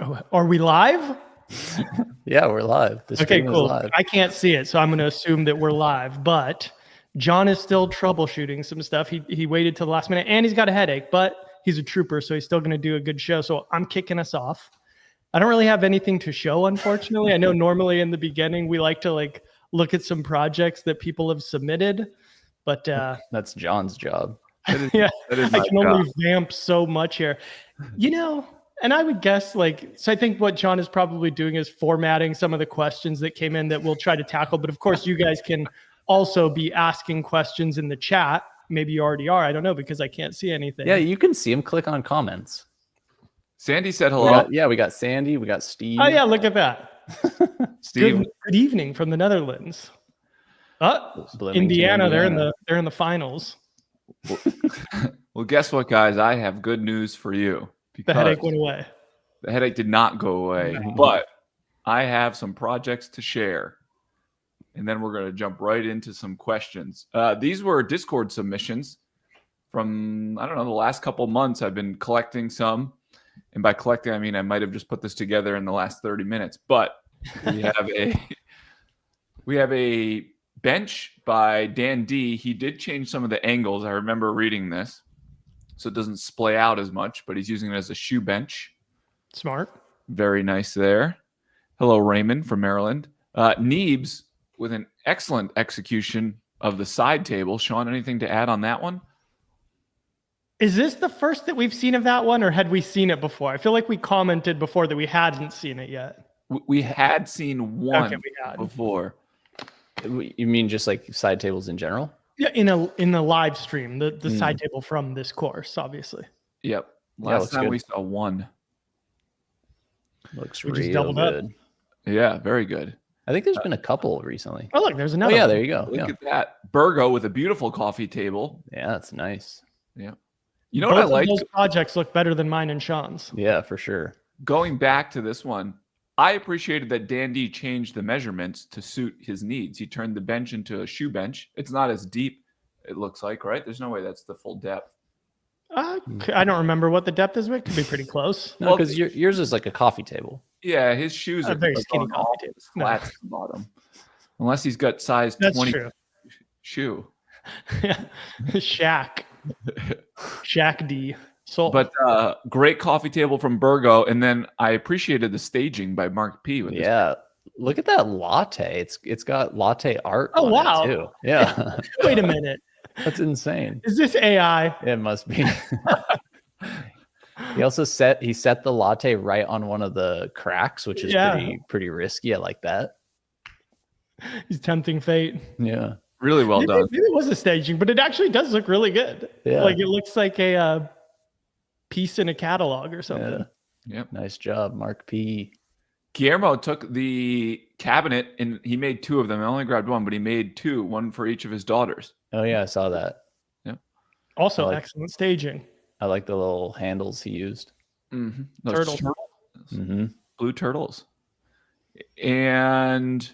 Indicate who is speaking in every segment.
Speaker 1: Oh, are we live?
Speaker 2: Yeah, we're live. The
Speaker 1: Okay,
Speaker 2: stream is
Speaker 1: cool.
Speaker 2: live.
Speaker 1: I can't see it, so I'm going to assume that we're live. But John is still troubleshooting some stuff. He waited till the last minute, and he's got a headache, but he's a trooper, so he's still going to do a good show. So I'm kicking us off. I don't really have anything to show, unfortunately. I know normally in the beginning we like to look at some projects that people have submitted, but
Speaker 2: That's John's job.
Speaker 1: yeah,
Speaker 3: that is
Speaker 1: I
Speaker 3: my
Speaker 1: can only
Speaker 3: job.
Speaker 1: vamp so much here. And I would guess so I think what John is probably doing is formatting some of the questions that came in that we'll try to tackle. But of course, you guys can also be asking questions in the chat. Maybe you already are. I don't know because I can't see anything.
Speaker 2: Yeah, you can see him. Click on comments.
Speaker 3: Sandy said hello.
Speaker 2: We got Sandy. We got Steve.
Speaker 1: Oh, yeah, look at that.
Speaker 3: Steve.
Speaker 1: Good evening from the Netherlands. Indiana, they're in the finals.
Speaker 3: Well, guess what, guys? I have good news for you.
Speaker 1: The headache went away.
Speaker 3: The headache did not go away, but I have some projects to share. And then we're going to jump right into some questions. These were Discord submissions from, I don't know, the last couple months. I've been collecting some. And by collecting, I mean I might have just put this together in the last 30 minutes. But we have a bench by Dan D. He did change some of the angles. I remember reading this, so it doesn't splay out as much, but he's using it as a shoe bench.
Speaker 1: Smart.
Speaker 3: Very nice there. Hello, Raymond from Maryland. Neebs with an excellent execution of the side table. Sean, anything to add on that one?
Speaker 1: Is this the first that we've seen of that one, or had we seen it before? I feel like we commented before that we hadn't seen it yet.
Speaker 3: We had seen one before.
Speaker 2: You mean just like side tables in general?
Speaker 1: Yeah, in the live stream, the side table from this course, obviously.
Speaker 3: Yep. Last time we saw one.
Speaker 2: Looks
Speaker 1: we
Speaker 2: real
Speaker 1: just doubled
Speaker 2: good.
Speaker 1: Up.
Speaker 3: Yeah, very good.
Speaker 2: I think there's been a couple recently.
Speaker 1: Oh, look, there's another.
Speaker 2: Oh, yeah,
Speaker 1: one.
Speaker 2: there you go.
Speaker 3: Look at that. Burgo with a beautiful coffee table.
Speaker 2: Yeah, that's nice.
Speaker 3: Yeah. You know what I like?
Speaker 1: Those projects look better than mine and Sean's.
Speaker 2: Yeah, for sure.
Speaker 3: Going back to this one, I appreciated that Dan D changed the measurements to suit his needs. He turned the bench into a shoe bench. It's not as deep, it looks like, right? There's no way that's the full depth.
Speaker 1: I don't remember what the depth is, but it could be pretty close.
Speaker 2: No, because yours is like a coffee table.
Speaker 3: Yeah, his shoes are
Speaker 1: very skinny coffee table.
Speaker 3: Flat at the bottom. Unless he's got size 20 shoe.
Speaker 1: Shaq D. Sold.
Speaker 3: But great coffee table from Burgo, and then I appreciated the staging by Mark P. With
Speaker 2: this look at that latte. It's got latte art.
Speaker 1: Oh wow!
Speaker 2: Too. Yeah.
Speaker 1: Wait a minute.
Speaker 2: That's insane.
Speaker 1: Is this AI?
Speaker 2: It must be. He also set the latte right on one of the cracks, which is pretty risky. I like that.
Speaker 1: He's tempting fate.
Speaker 2: Yeah.
Speaker 3: Really well done.
Speaker 1: Maybe it was a staging, but it actually does look really good.
Speaker 2: Yeah.
Speaker 1: Like it looks like a piece in a catalog or something.
Speaker 3: Yeah. Yep.
Speaker 2: Nice job, Mark P.
Speaker 3: Guillermo took the cabinet and he made two of them. I only grabbed one, but he made two, one for each of his daughters.
Speaker 2: Oh yeah, I saw that.
Speaker 3: Yeah.
Speaker 1: Also excellent staging.
Speaker 2: I like the little handles he used.
Speaker 3: Mm-hmm.
Speaker 1: Turtles.
Speaker 2: Mm-hmm.
Speaker 3: Blue turtles. And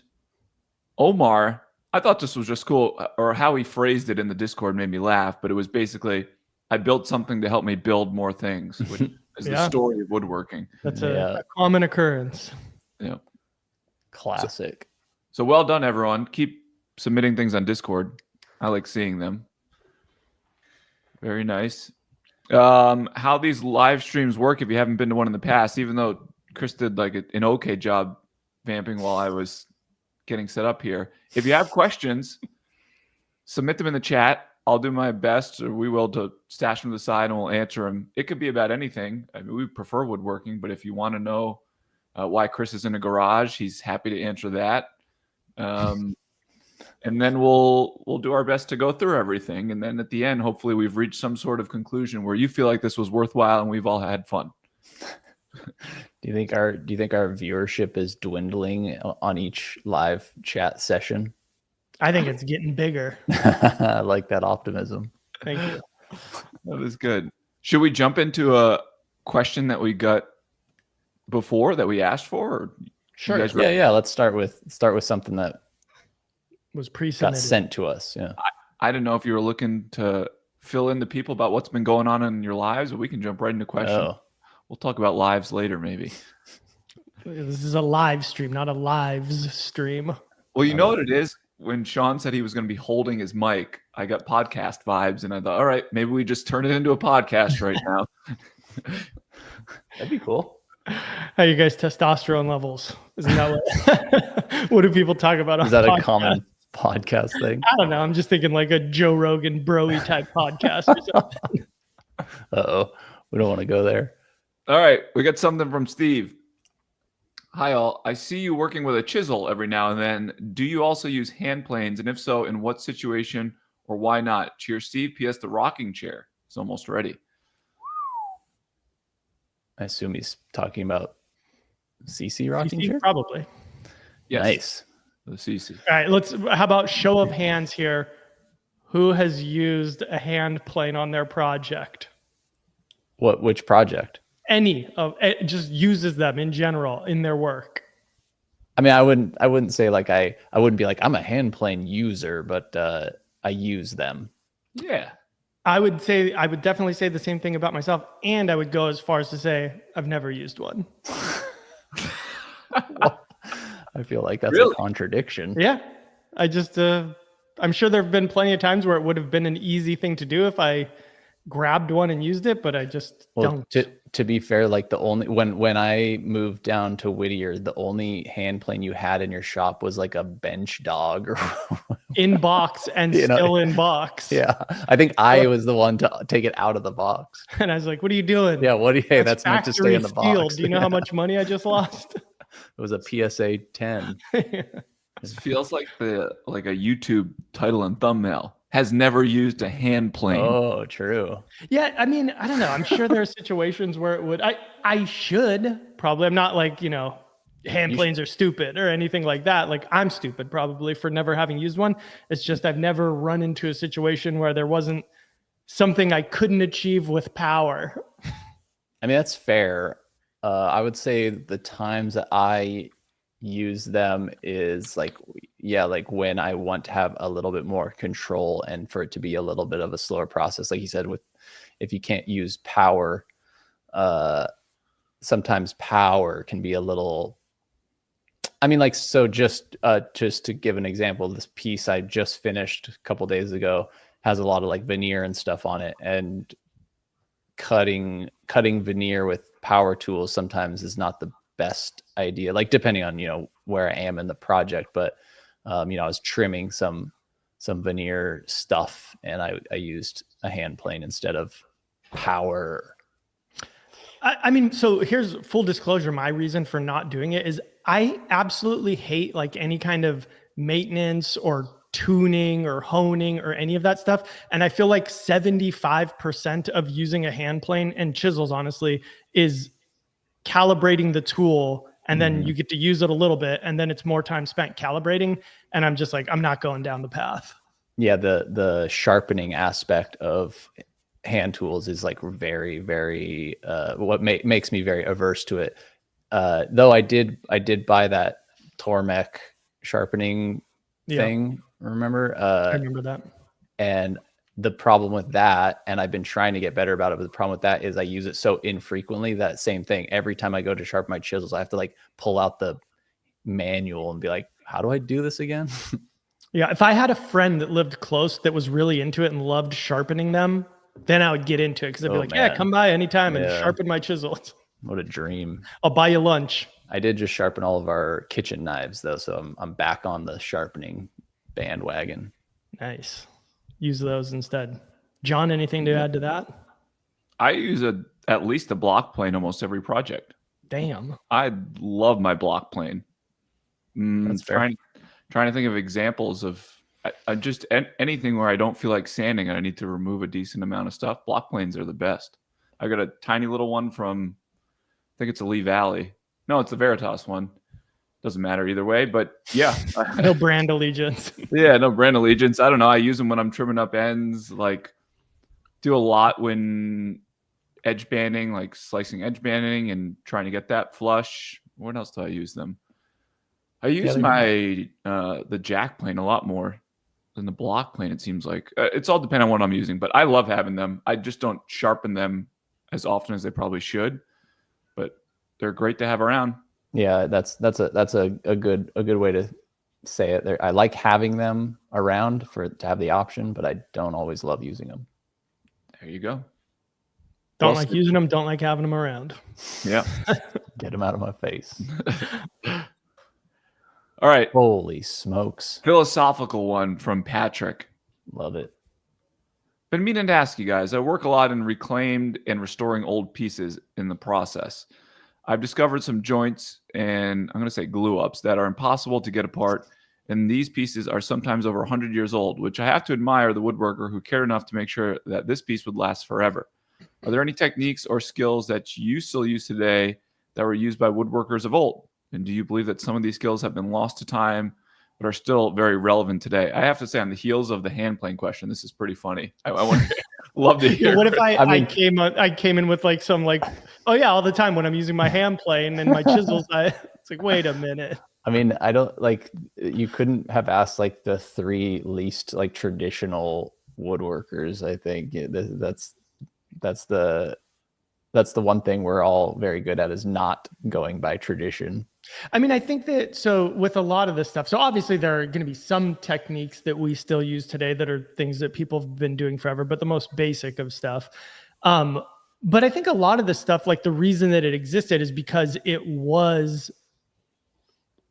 Speaker 3: Omar, I thought this was just cool, or how he phrased it in the Discord made me laugh, but it was basically, I built something to help me build more things, which is the story of woodworking.
Speaker 1: That's a common occurrence.
Speaker 3: Yeah.
Speaker 2: Classic.
Speaker 3: So well done, everyone. Keep submitting things on Discord. I like seeing them. Very nice. How these live streams work, if you haven't been to one in the past, even though Chris did like an okay job vamping while I was getting set up here. If you have questions, submit them in the chat. I'll do my best, or we will, to stash them to the side and we'll answer them. It could be about anything. I mean, we prefer woodworking, but if you want to know why Chris is in a garage, he's happy to answer that. And then we'll do our best to go through everything. And then at the end, hopefully we've reached some sort of conclusion where you feel like this was worthwhile and we've all had fun.
Speaker 2: Do you think our viewership is dwindling on each live chat session?
Speaker 1: I think it's getting bigger.
Speaker 2: I like that optimism.
Speaker 1: Thank you.
Speaker 3: That was good. Should we jump into a question that we got before that we asked for? Or
Speaker 1: sure.
Speaker 2: Yeah. Let's start with something that
Speaker 1: was pre-submitted.
Speaker 2: Got sent to us. Yeah.
Speaker 3: I don't know if you were looking to fill in the people about what's been going on in your lives, but we can jump right into questions.
Speaker 2: Oh.
Speaker 3: We'll talk about lives later, maybe.
Speaker 1: This is a live stream, not a lives stream.
Speaker 3: Well, you know what it is? When Sean said he was going to be holding his mic, I got podcast vibes, and I thought, all right, maybe we just turn it into a podcast right now.
Speaker 2: That'd be cool.
Speaker 1: How you guys testosterone levels? Isn't that what? What do people talk about?
Speaker 2: Is that a common podcast thing?
Speaker 1: I don't know. I'm just thinking like a Joe Rogan broy type podcast or something.
Speaker 2: Uh-oh. We don't want to go there.
Speaker 3: All right, we got something from Steve. Hi all, I see you working with a chisel every now and then. Do you also use hand planes? And if so, in what situation or why not? Cheers, Steve. P.S. The rocking chair is almost ready.
Speaker 2: I assume he's talking about CC rocking chair?
Speaker 1: Probably.
Speaker 3: Yes.
Speaker 2: Nice.
Speaker 3: The CC.
Speaker 1: All right, how about show of hands here? Who has used a hand plane on their project?
Speaker 2: Which project?
Speaker 1: Any of it, just uses them in general in their work.
Speaker 2: I mean, I wouldn't say like I wouldn't be like I'm a hand plane user, but I use them.
Speaker 3: Yeah.
Speaker 1: I would definitely say the same thing about myself, and I would go as far as to say I've never used one.
Speaker 2: Well, I feel like that's
Speaker 3: Really?
Speaker 2: a contradiction.
Speaker 1: Yeah, I just I'm sure there have been plenty of times where it would have been an easy thing to do if I grabbed one and used it, but I just don't.
Speaker 2: To be fair, like the only when I moved down to Whittier, the only hand plane you had in your shop was like a bench dog or
Speaker 1: In box and still in box.
Speaker 2: Yeah, I think I was the one to take it out of the box.
Speaker 1: And I was like, "What are you doing?"
Speaker 2: Yeah, hey, that's meant to stay in the
Speaker 1: factory steel.
Speaker 2: box.
Speaker 1: Do you know how much money I just lost?
Speaker 2: It was a PSA 10.
Speaker 3: This feels like a YouTube title and thumbnail. Has never used a hand plane.
Speaker 2: Oh, true.
Speaker 1: Yeah, I mean, I don't know. I'm sure there are situations where it would. I should probably. I'm not like, hand planes are stupid or anything like that. Like I'm stupid probably for never having used one. It's just I've never run into a situation where there wasn't something I couldn't achieve with power.
Speaker 2: I mean, that's fair. I would say the times that I use them is like when I want to have a little bit more control and for it to be a little bit of a slower process. Like you said, if you can't use power, sometimes power can be a little, I mean, like, so just to give an example, this piece I just finished a couple days ago has a lot of like veneer and stuff on it, and cutting veneer with power tools sometimes is not the best idea, like depending on where I am in the project. But I was trimming some veneer stuff and I used a hand plane instead of power.
Speaker 1: I mean, so here's full disclosure. My reason for not doing it is I absolutely hate like any kind of maintenance or tuning or honing or any of that stuff. And I feel like 75% of using a hand plane and chisels, honestly, is calibrating the tool, and then you get to use it a little bit, and then it's more time spent calibrating. And I'm just like, I'm not going down the path.
Speaker 2: Yeah, the sharpening aspect of hand tools is like very, very what makes me very averse to it. Though I did buy that Tormek sharpening thing. Remember?
Speaker 1: I remember that.
Speaker 2: And the problem with that, and I've been trying to get better about it, but the problem with that is I use it so infrequently. That same thing, every time I go to sharpen my chisels, I have to like pull out the manual and be like, how do I do this again?
Speaker 1: Yeah, if I had a friend that lived close that was really into it and loved sharpening them, then I would get into it, because I'd be like,
Speaker 2: man.
Speaker 1: yeah, come by anytime and sharpen my chisels.
Speaker 2: What a dream.
Speaker 1: I'll buy you lunch.
Speaker 2: I did just sharpen all of our kitchen knives though, so I'm back on the sharpening bandwagon.
Speaker 1: Nice. Use those instead. John, anything to add to that?
Speaker 3: I use at least a block plane almost every project.
Speaker 1: Damn.
Speaker 3: I love my block plane.
Speaker 2: That's fair.
Speaker 3: Trying to think of examples of I just anything where I don't feel like sanding and I need to remove a decent amount of stuff. Block planes are the best. I got a tiny little one from, I think it's a Lee Valley. No, it's the Veritas one. Doesn't matter either way, but yeah.
Speaker 1: No brand allegiance.
Speaker 3: Yeah, no brand allegiance. I don't know. I use them when I'm trimming up ends, like do a lot when edge banding, like slicing edge banding and trying to get that flush. What else do I use them? I use my the jack plane a lot more than the block plane, it seems like. It's all dependent on what I'm using, but I love having them. I just don't sharpen them as often as they probably should. but they're great to have around.
Speaker 2: Yeah, that's a good way to say it. I like having them around to have the option, but I don't always love using them.
Speaker 3: There you go.
Speaker 1: Don't like using them, don't like having them around.
Speaker 3: Yeah.
Speaker 2: Get them out of my face.
Speaker 3: All right.
Speaker 2: Holy smokes.
Speaker 3: Philosophical one from Patrick.
Speaker 2: Love it.
Speaker 3: Been meaning to ask you guys. I work a lot in reclaimed and restoring old pieces in the process. I've discovered some joints and I'm going to say glue ups that are impossible to get apart. And these pieces are sometimes over 100 years old, which I have to admire the woodworker who cared enough to make sure that this piece would last forever. Are there any techniques or skills that you still use today that were used by woodworkers of old? And do you believe that some of these skills have been lost to time, but are still very relevant today? I have to say, on the heels of the hand plane question, this is pretty funny. I love to hear.
Speaker 1: What if I came in with like some like, oh yeah, all the time when I'm using my hand plane and my chisels, it's like, wait a minute.
Speaker 2: I mean, I don't like, you couldn't have asked like the 3 least like traditional woodworkers. I think that's the one thing we're all very good at, is not going by tradition.
Speaker 1: I mean, I think that, so with a lot of this stuff, so obviously there are going to be some techniques that we still use today that are things that people have been doing forever, but the most basic of stuff. But I think a lot of the stuff, like the reason that it existed is because it was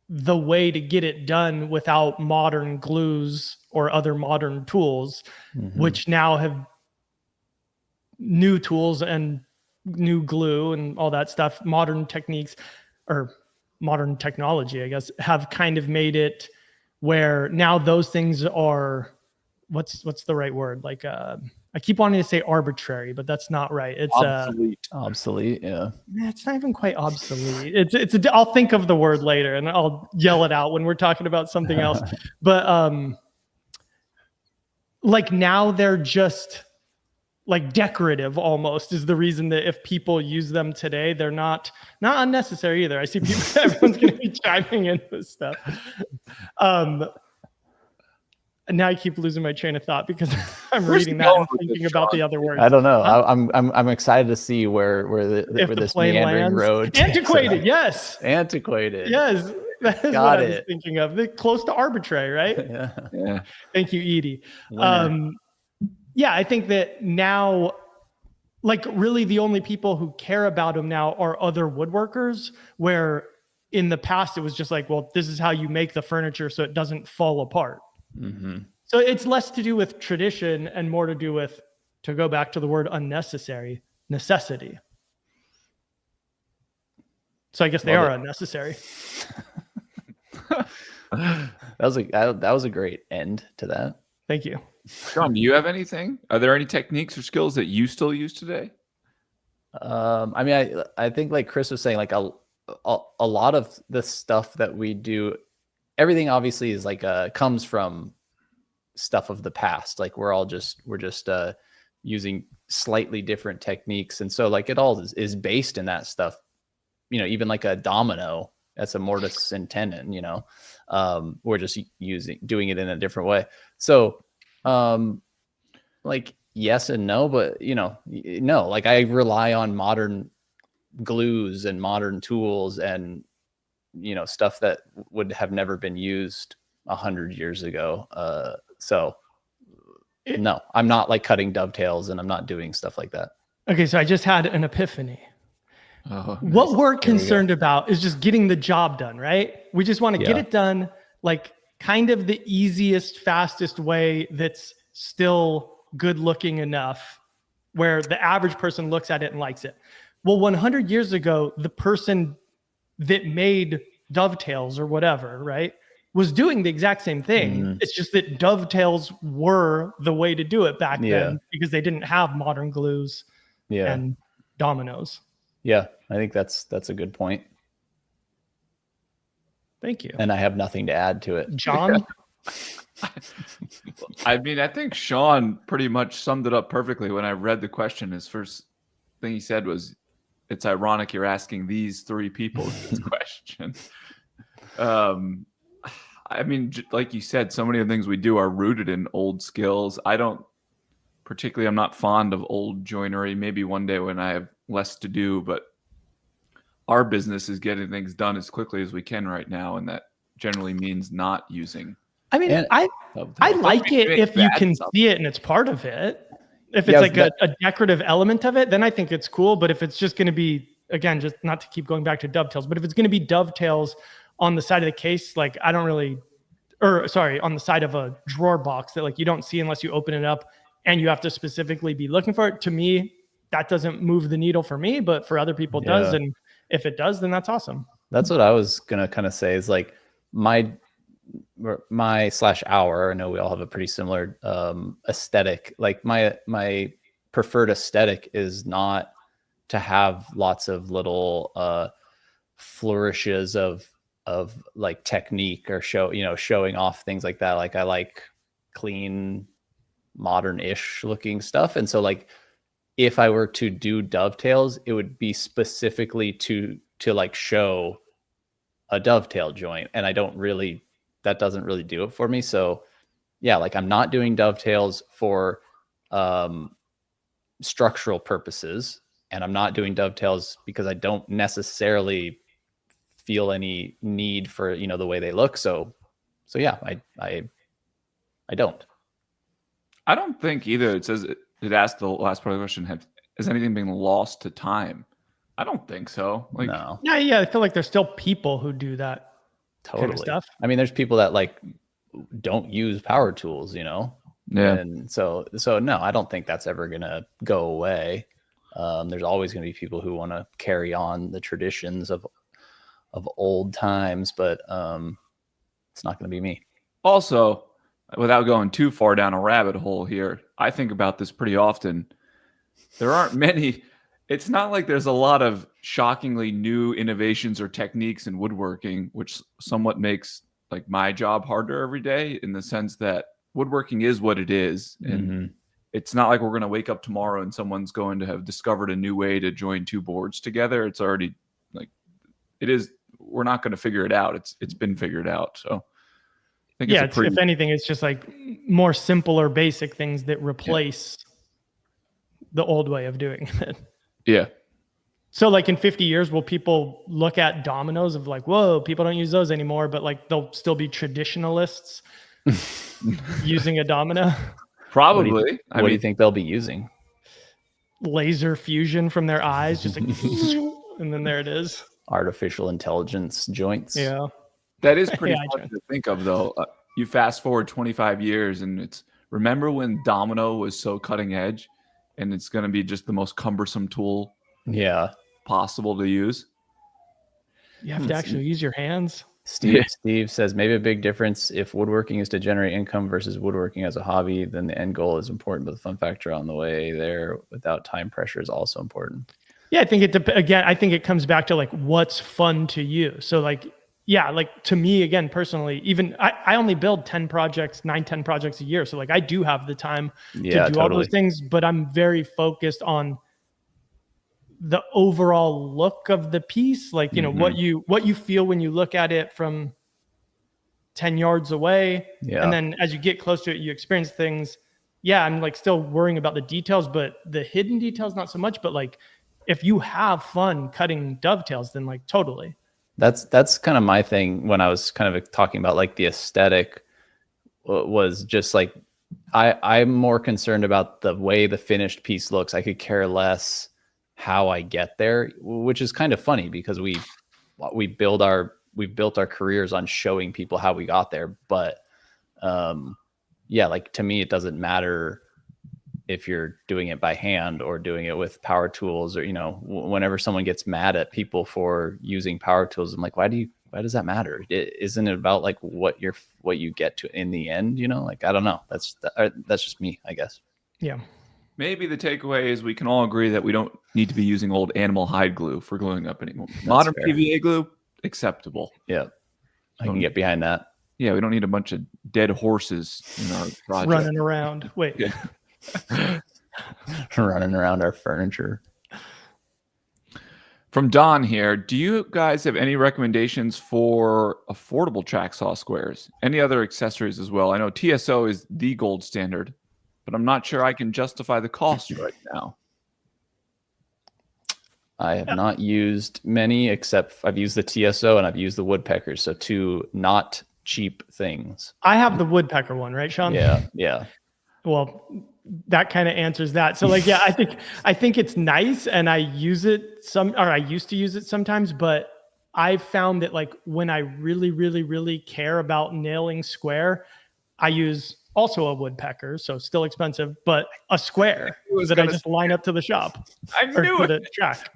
Speaker 1: the way to get it done without modern glues or other modern tools, which now have new tools and new glue and all that stuff. Modern techniques or modern technology, I guess, have kind of made it where now those things are, what's the right word? Like, I keep wanting to say arbitrary, but that's not right. It's
Speaker 2: obsolete. Yeah.
Speaker 1: It's not even quite obsolete. I'll think of the word later and I'll yell it out when we're talking about something else. But like now they're just like decorative almost, is the reason that if people use them today, they're not unnecessary either. I see people, everyone's going to be chiming in with stuff. And now I keep losing my train of thought because I'm reading that and thinking about the other words.
Speaker 2: I don't know. I'm excited to see where this meandering road
Speaker 1: antiquated. Yes.
Speaker 2: Antiquated.
Speaker 1: Yes. That is what I was thinking of. They're close to arbitrary, right?
Speaker 2: Yeah.
Speaker 1: Thank you, Edie. Yeah, I think that now, like really the only people who care about them now are other woodworkers, where in the past it was just like, well, this is how you make the furniture so it doesn't fall apart. So it's less to do with tradition and more to do with, to go back to the word unnecessary, necessity. So I guess they are unnecessary.
Speaker 2: That was a great end to that.
Speaker 1: Thank you.
Speaker 3: Sean, do you have anything? Are there any techniques or skills that you still use today?
Speaker 2: I mean, I think like Chris was saying, like a lot of the stuff that we do, everything obviously is like comes from stuff of the past. Like we're just using slightly different techniques, and so like it all is based in that stuff. You know, even like a domino, that's a mortise and tenon. You know, we're just doing it in a different way. So, like yes and no, but no. Like I rely on modern glues and modern tools and stuff that would have never been used 100 years ago. So no, I'm not like cutting dovetails and I'm not doing stuff like that.
Speaker 1: Okay. So I just had an epiphany. Oh, what nice. We're concerned about is just getting the job done, right? We just want to get it done, like kind of the easiest, fastest way that's still good looking enough where the average person looks at it and likes it. Well, 100 years ago, the person that made dovetails or whatever, right, was doing the exact same thing. It's just that dovetails were the way to do it back then because they didn't have modern glues and dominoes.
Speaker 2: Yeah, I think that's a good point.
Speaker 1: Thank you.
Speaker 2: And I have nothing to add to it.
Speaker 1: John?
Speaker 3: I mean, I think Sean pretty much summed it up perfectly. When I read the question, his first thing he said was, it's ironic you're asking these 3 people this question. I mean, like you said, so many of the things we do are rooted in old skills. I'm not fond of old joinery. Maybe one day when I have less to do, but our business is getting things done as quickly as we can right now, and that generally means not using.
Speaker 1: I mean,
Speaker 2: And-
Speaker 1: I
Speaker 2: Dovetails.
Speaker 1: like it
Speaker 3: Doing
Speaker 1: if you
Speaker 3: bad
Speaker 1: can
Speaker 3: stuff.
Speaker 1: see it and it's part of it. If
Speaker 2: Yeah,
Speaker 1: it's like a decorative element of it, then I think it's cool. But if it's just going to be, again, just not to keep going back to dovetails, but if it's going to be dovetails on the side of the case, like I don't really, or sorry, on the side of a drawer box that like you don't see unless you open it up and you have to specifically be looking for it. To me, that doesn't move the needle for me, but for other people it does.
Speaker 2: Yeah.
Speaker 1: And if it does, then that's awesome.
Speaker 2: That's what I was gonna kind of say is like my / our, I know we all have a pretty similar aesthetic. Like my preferred aesthetic is not to have lots of little flourishes of like technique or showing off things like that. Like I like clean, modern-ish looking stuff. And so like if I were to do dovetails, it would be specifically to like show a dovetail joint. And that doesn't really do it for me. So yeah, like I'm not doing dovetails for structural purposes, and I'm not doing dovetails because I don't necessarily feel any need for, the way they look. So yeah, I don't.
Speaker 3: I don't think either. It says it asked the last part of the question: has anything been lost to time? I don't think so. Like,
Speaker 2: No,
Speaker 1: Yeah. I feel like there's still people who do that
Speaker 2: totally.
Speaker 1: kind of stuff.
Speaker 2: I mean, there's people that like don't use power tools,
Speaker 3: yeah.
Speaker 2: And so no, I don't think that's ever gonna go away. There's always gonna be people who want to carry on the traditions of old times, but it's not gonna be me.
Speaker 3: Also, without going too far down a rabbit hole here, I think about this pretty often. There aren't many. It's not like there's a lot of shockingly new innovations or techniques in woodworking, which somewhat makes like my job harder every day, in the sense that woodworking is what it is. And it's not like we're going to wake up tomorrow and someone's going to have discovered a new way to join two boards together. It's already like, it is. We're not going to figure it out. It's been figured out. So I think
Speaker 1: if anything, it's just like more simple or basic things that replace the old way of doing it.
Speaker 3: Yeah.
Speaker 1: So like in 50 years, will people look at dominoes of like, whoa, people don't use those anymore, but like they'll still be traditionalists using a domino?
Speaker 3: Probably.
Speaker 2: What do you think they'll be using?
Speaker 1: Laser fusion from their eyes, just like, and then there it is.
Speaker 2: Artificial intelligence joints.
Speaker 1: Yeah.
Speaker 3: That is pretty fun to think of, though. You fast forward 25 years and remember when domino was so cutting edge, and it's going to be just the most cumbersome tool possible to use.
Speaker 1: You have to actually use your hands.
Speaker 2: Steve says maybe a big difference if woodworking is to generate income versus woodworking as a hobby, then the end goal is important, but the fun factor on the way there without time pressure is also important.
Speaker 1: Yeah, I think I think it comes back to like what's fun to you. So like, yeah, like to me, again, personally, even I only build 10 projects a year. So like I do have the time to do all those things, but I'm very focused on the overall look of the piece. Like, what you feel when you look at it from 10 yards away. Yeah. And then as you get close to it, you experience things. Yeah, I'm like still worrying about the details, but the hidden details, not so much. But like, if you have fun cutting dovetails, then like totally.
Speaker 2: That's kind of my thing when I was kind of talking about like the aesthetic was just like, I'm more concerned about the way the finished piece looks. I could care less how I get there, which is kind of funny because we've built our careers on showing people how we got there. But yeah, like to me, it doesn't matter if you're doing it by hand or doing it with power tools, or, whenever someone gets mad at people for using power tools, I'm like, why does that matter? Isn't it about like what you get to in the end? Like, I don't know. That's just me, I guess.
Speaker 1: Yeah.
Speaker 3: Maybe the takeaway is we can all agree that we don't need to be using old animal hide glue for gluing up anymore. Modern PVA glue, acceptable.
Speaker 2: Yeah. I can get behind that.
Speaker 3: Yeah. We don't need a bunch of dead horses in our project.
Speaker 1: Running around. Wait.
Speaker 3: Yeah.
Speaker 2: Running around our furniture.
Speaker 3: From Don here, do you guys have any recommendations for affordable track saw squares? Any other accessories as well? I know TSO is the gold standard, but I'm not sure I can justify the cost right now.
Speaker 2: I have not used many, except I've used the TSO and I've used the woodpeckers. So 2 not cheap things.
Speaker 1: I have the woodpecker one, right, Sean?
Speaker 2: Yeah.
Speaker 1: Well, that kind of answers that. So like, yeah, I think it's nice, and I use it I used to use it sometimes, but I found that like when I really, really, really care about nailing square, I use also a woodpecker, so still expensive, but a square that I just line up to the shop or to the track.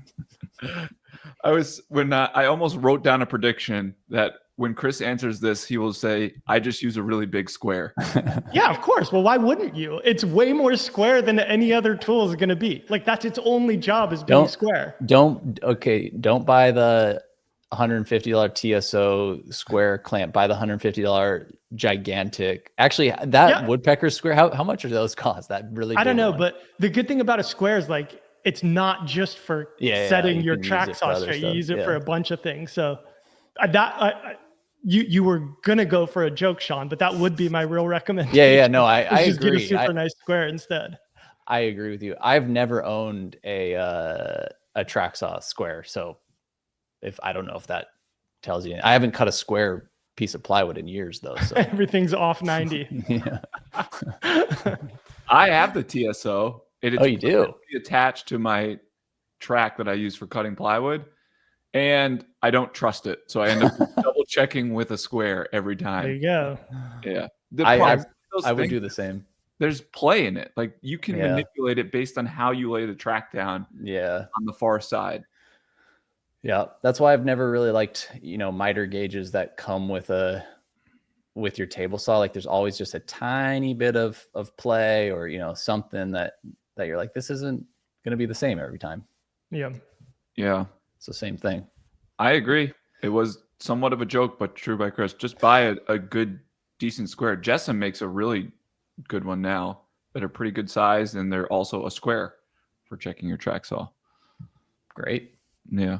Speaker 3: I almost wrote down a prediction that when Chris answers this, he will say, "I just use a really big square."
Speaker 1: Yeah, of course. Well, why wouldn't you? It's way more square than any other tool is going to be. Like that's its only job is being square.
Speaker 2: Don't buy the $150 TSO square clamp. Buy the $150 gigantic. Actually, that woodpecker square. How much do those cost? That really?
Speaker 1: I don't know, but the good thing about a square is like it's not just for setting your track saw straight. You use it for a bunch of things. So you were gonna go for a joke, Sean, but that would be my real recommendation.
Speaker 2: Yeah. No, I
Speaker 1: just
Speaker 2: agree.
Speaker 1: Get a super nice square instead.
Speaker 2: I agree with you. I've never owned a track saw square, so I don't know if that tells you. I haven't cut a square piece of plywood in years, though. So
Speaker 1: everything's off 90.
Speaker 2: Yeah.
Speaker 3: I have the TSO.
Speaker 2: You do?
Speaker 3: Attached to my track that I use for cutting plywood, and I don't trust it, so I end up double checking with a square every time.
Speaker 1: There you go.
Speaker 3: Yeah,
Speaker 2: I would do the same.
Speaker 3: There's play in it. Like you can manipulate it based on how you lay the track down.
Speaker 2: Yeah,
Speaker 3: on the far side.
Speaker 2: Yeah, that's why I've never really liked miter gauges that come with your table saw. Like there's always just a tiny bit of play or something that you're like, this isn't going to be the same every time.
Speaker 1: Yeah
Speaker 2: It's the same thing.
Speaker 3: I agree. It was somewhat of a joke, but true by Chris. Just buy a good decent square. Jessam makes a really good one now that are pretty good size, and they're also a square for checking your track saw.
Speaker 2: Great.
Speaker 3: Yeah.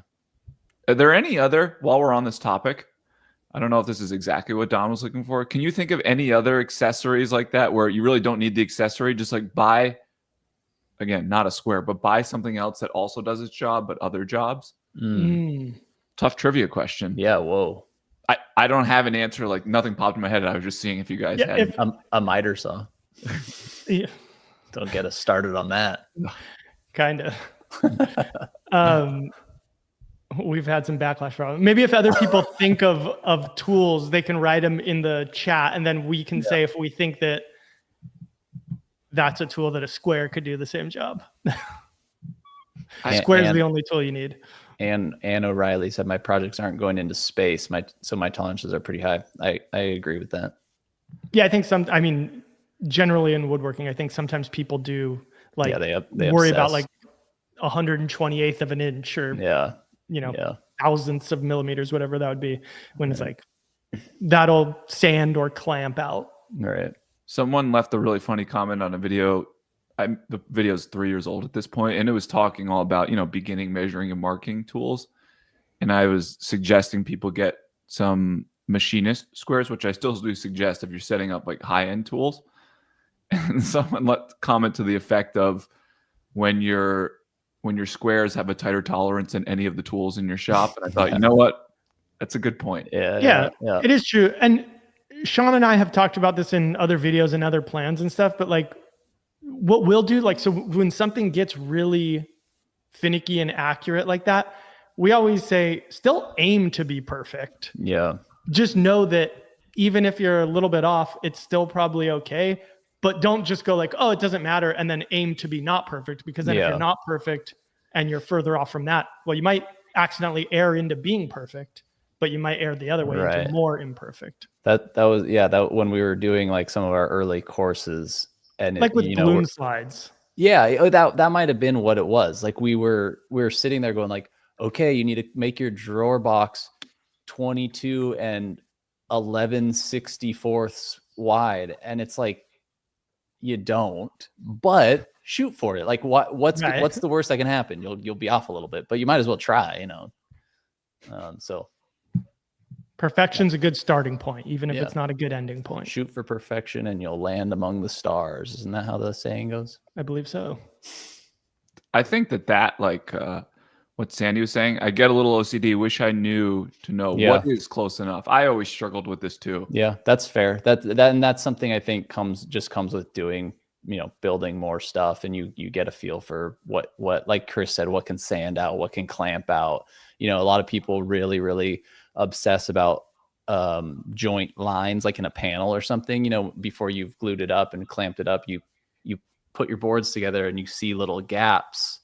Speaker 3: Are there any other, while we're on this topic, I don't know if this is exactly what Don was looking for. Can you think of any other accessories like that where you really don't need the accessory? Just like buy, again, not a square, but buy something else that also does its job, but other jobs? Tough trivia question.
Speaker 2: Yeah, whoa.
Speaker 3: I don't have an answer. Like nothing popped in my head. I was just seeing if you guys had
Speaker 2: a miter saw.
Speaker 1: Yeah.
Speaker 2: Don't get us started on that.
Speaker 1: Kind of. We've had some backlash from it. Maybe if other people think of tools, they can write them in the chat, and then we can say if we think that that's a tool that a square could do the same job. Square is the only tool you need.
Speaker 2: And Ann O'Reilly said my projects aren't going into space. So my tolerances are pretty high. I agree with that.
Speaker 1: Yeah, I think generally in woodworking, I think sometimes people do like they worry about like 128th of an inch or thousandths of millimeters, whatever that would be, when it's like that'll sand or clamp out.
Speaker 2: Right.
Speaker 3: Someone left a really funny comment on a video. The video is 3 years old at this point, and it was talking all about beginning measuring and marking tools. And I was suggesting people get some machinist squares, which I still do suggest if you're setting up like high-end tools. And someone left comment to the effect of when your squares have a tighter tolerance than any of the tools in your shop. And I thought, you know what? That's a good point.
Speaker 1: Yeah, it is true. And Sean and I have talked about this in other videos and other plans and stuff, but like what we'll do, like, so when something gets really finicky and accurate like that, we always say still aim to be perfect.
Speaker 2: Yeah.
Speaker 1: Just know that even if you're a little bit off, it's still probably okay. But don't just go like, oh, it doesn't matter, and then aim to be not perfect, because then if you're not perfect and you're further off from that, well, you might accidentally err into being perfect, but you might err the other way into more imperfect.
Speaker 2: That was when we were doing like some of our early courses, and
Speaker 1: like with balloon slides.
Speaker 2: Yeah, that might have been what it was. Like we were sitting there going like, okay, you need to make your drawer box 22 and 11/64 wide, and it's like, you don't, but shoot for it. Like what's the worst that can happen? You'll be off a little bit, but you might as well try, so
Speaker 1: perfection's a good starting point, even if it's not a good ending point.
Speaker 2: Shoot for perfection and you'll land among the stars. Isn't that how the saying goes?
Speaker 1: I believe so.
Speaker 3: I think that like what Sandy was saying. I get a little OCD. Wish I knew to know what is close enough. I always struggled with this too.
Speaker 2: Yeah, that's fair. And that's something I think comes with doing, building more stuff, and you get a feel for what, like Chris said, what can sand out, what can clamp out. A lot of people really, really obsess about joint lines, like in a panel or something. Before you've glued it up and clamped it up, you put your boards together and you see little gaps,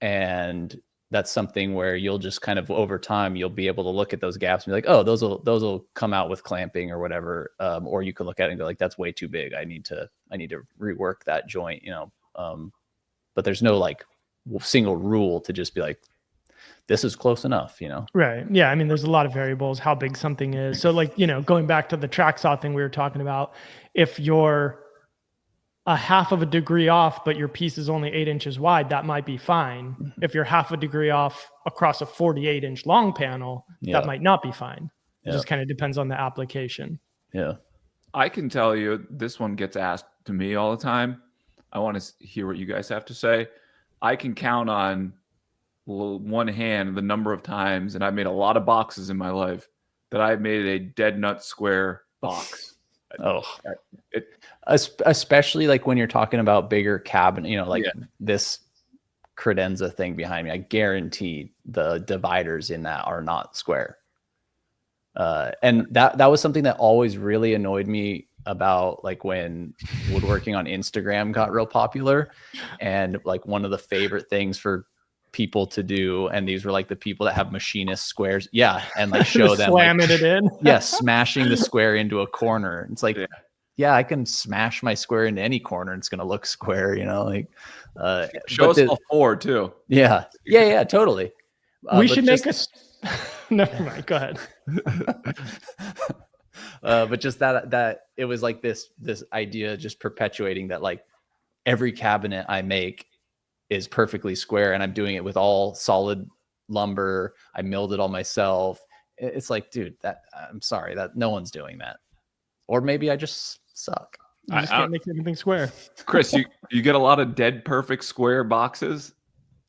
Speaker 2: and that's something where you'll just kind of over time you'll be able to look at those gaps and be like, oh, those will come out with clamping or whatever. Or you could look at it and go like, that's way too big. I need to rework that joint, but there's no like single rule to just be like, this is close enough,
Speaker 1: Right. Yeah. I mean, there's a lot of variables, how big something is. So like, going back to the track saw thing we were talking about, if you're a half of a degree off, but your piece is only 8 inches wide, that might be fine. Mm-hmm. If you're half a degree off across a 48-inch long panel, that might not be fine. It just kind of depends on the application.
Speaker 2: Yeah.
Speaker 3: I can tell you, this one gets asked to me all the time. I want to hear what you guys have to say. I can count on one hand the number of times, and I've made a lot of boxes in my life, that I've made a dead nut square box.
Speaker 2: Oh, especially like when you're talking about bigger cabinet, this credenza thing behind me, I guarantee the dividers in that are not square. And that was something that always really annoyed me about like when woodworking on Instagram got real popular, and like one of the favorite things for people to do, and these were like the people that have machinist squares, and like show them
Speaker 1: slamming it in,
Speaker 2: smashing the square into a corner. It's like, I can smash my square into any corner and it's gonna look square,
Speaker 3: show us all four too.
Speaker 2: Yeah, totally.
Speaker 1: We should make never mind, go ahead.
Speaker 2: But just that it was like this idea just perpetuating that like every cabinet I make is perfectly square, and I'm doing it with all solid lumber. I milled it all myself. It's like, dude, I'm sorry that no one's doing that. Or maybe I just suck.
Speaker 1: You just can't make anything square.
Speaker 3: Chris, you get a lot of dead perfect square boxes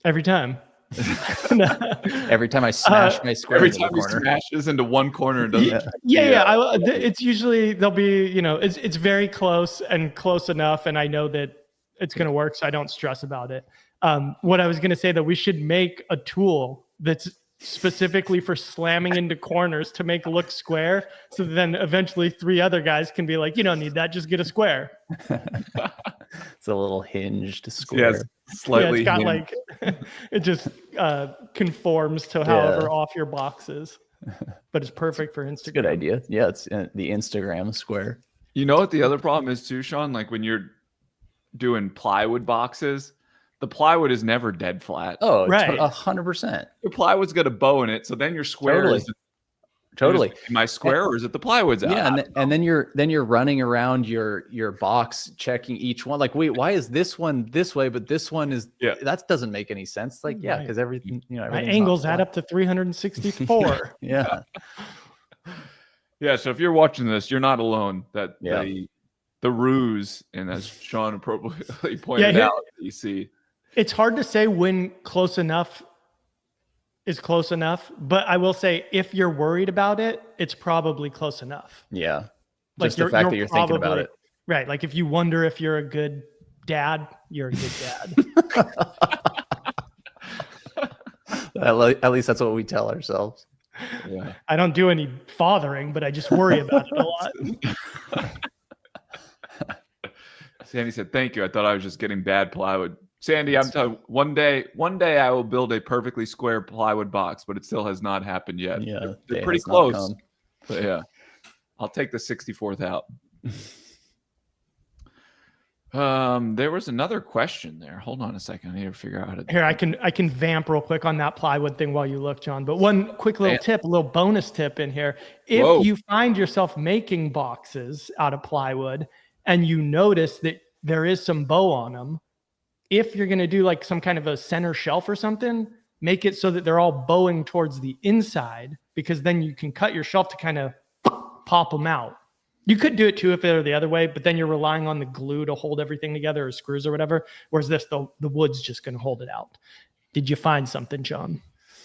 Speaker 1: every time.
Speaker 2: Every time I smash my square,
Speaker 3: every time he smashes into one corner and doesn't.
Speaker 1: It's usually they'll be, it's very close and close enough, and I know that it's going to work, so I don't stress about it. What I was going to say, that we should make a tool that's specifically for slamming into corners to make it look square, so then eventually 3 other guys can be like, you don't need that, just get a square.
Speaker 2: It's a little hinged square.
Speaker 3: Yes, slightly.
Speaker 1: It's got like it just conforms to however off your box is, but it's perfect for Instagram.
Speaker 2: It's a good idea. Yeah, it's the Instagram square.
Speaker 3: You know what the other problem is too, Sean? Like when you're doing plywood boxes, the plywood is never dead flat.
Speaker 2: Oh, right. 100%.
Speaker 3: Your plywood's got a bow in it, so then your square
Speaker 2: totally.
Speaker 3: Am I square or is it the plywood's out?
Speaker 2: Yeah, and then you're running around your box checking each one. Like, wait, why is this one this way, but this one is that doesn't make any sense. Like, because everything,
Speaker 1: my angles add up to 364.
Speaker 2: Yeah.
Speaker 3: Yeah. So if you're watching this, you're not alone. That the ruse, and as Sean appropriately pointed out, you see.
Speaker 1: It's hard to say when close enough is close enough, but I will say if you're worried about it, it's probably close enough.
Speaker 2: Yeah. Just the fact that you're thinking about it.
Speaker 1: Right. Like if you wonder if you're a good dad, you're a good dad.
Speaker 2: At least that's what we tell ourselves.
Speaker 3: Yeah.
Speaker 1: I don't do any fathering, but I just worry about it a lot.
Speaker 3: Sandy said, "Thank you. I thought I was just getting bad plywood." Sandy, I'm telling you, one day I will build a perfectly square plywood box, but it still has not happened yet.
Speaker 2: Yeah,
Speaker 3: they're pretty close. But yeah, I'll take the 64th out. There was another question there. Hold on a second. I need to figure out how to.
Speaker 1: Here, I can vamp real quick on that plywood thing while you look, John. But one quick little tip, a little bonus tip in here. If you find yourself making boxes out of plywood and you notice that there is some bow on them, if you're going to do like some kind of a center shelf or something, make it so that they're all bowing towards the inside, because then you can cut your shelf to kind of pop them out. You could do it too if they're the other way, but then you're relying on the glue to hold everything together, or screws or whatever. Whereas this, the wood's just going to hold it out. Did you find something, John?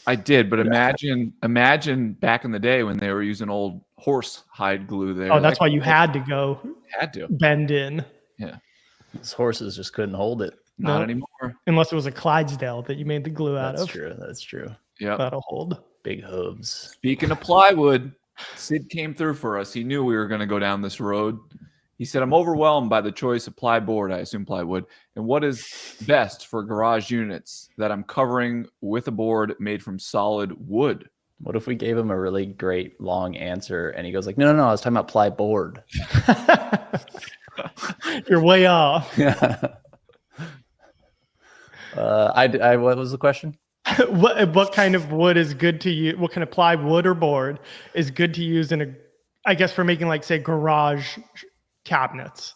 Speaker 3: I did, but imagine back in the day when they were using old horse hide glue there.
Speaker 1: Oh, that's why you had to go
Speaker 3: had to
Speaker 1: bend in.
Speaker 3: Yeah.
Speaker 2: Those horses just couldn't hold it.
Speaker 3: Not
Speaker 1: Nope.
Speaker 3: anymore.
Speaker 1: Unless it was a Clydesdale that you made the glue out
Speaker 2: That's
Speaker 1: of.
Speaker 2: true. That's true.
Speaker 3: Yeah.
Speaker 1: That'll hold.
Speaker 2: Big hooves.
Speaker 3: Speaking of plywood, Sid came through for us. He knew we were going to go down this road. He said, I'm overwhelmed by the choice of plyboard, I assume plywood, and what is best for garage units that I'm covering with a board made from solid wood.
Speaker 2: What if we gave him a really great long answer and he goes like, no, I was talking about plyboard.
Speaker 1: You're way off.
Speaker 2: Yeah. What was the question?
Speaker 1: What kind of wood is good to use? What kind of plywood or board is good to use in I guess for making like say garage cabinets,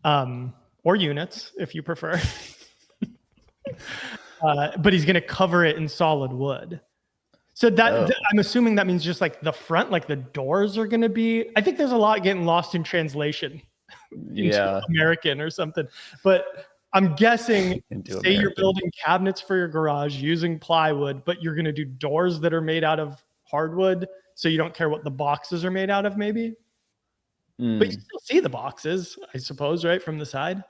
Speaker 1: or units if you prefer. But he's going to cover it in solid wood. So I'm assuming that means just like the front, like the doors are going to be. I think there's a lot getting lost in translation.
Speaker 2: Yeah,
Speaker 1: American or something, but I'm guessing, say you're building cabinets for your garage using plywood, but you're going to do doors that are made out of hardwood, so you don't care what the boxes are made out of, maybe. But you still see the boxes, I suppose, right, from the side.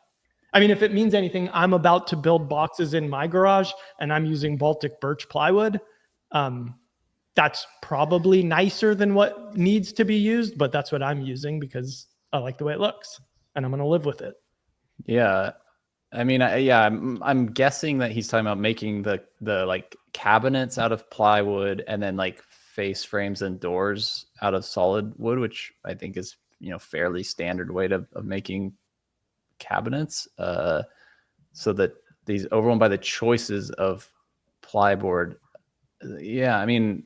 Speaker 1: I mean, if it means anything, I'm about to build boxes in my garage, and I'm using Baltic birch plywood. That's probably nicer than what needs to be used, but that's what I'm using because I like the way it looks, and I'm going to live with it.
Speaker 2: Yeah. I mean, I'm guessing that he's talking about making the like cabinets out of plywood and then like face frames and doors out of solid wood, which I think is, fairly standard way of making cabinets. So that he's overwhelmed by the choices of plyboard. Yeah, I mean,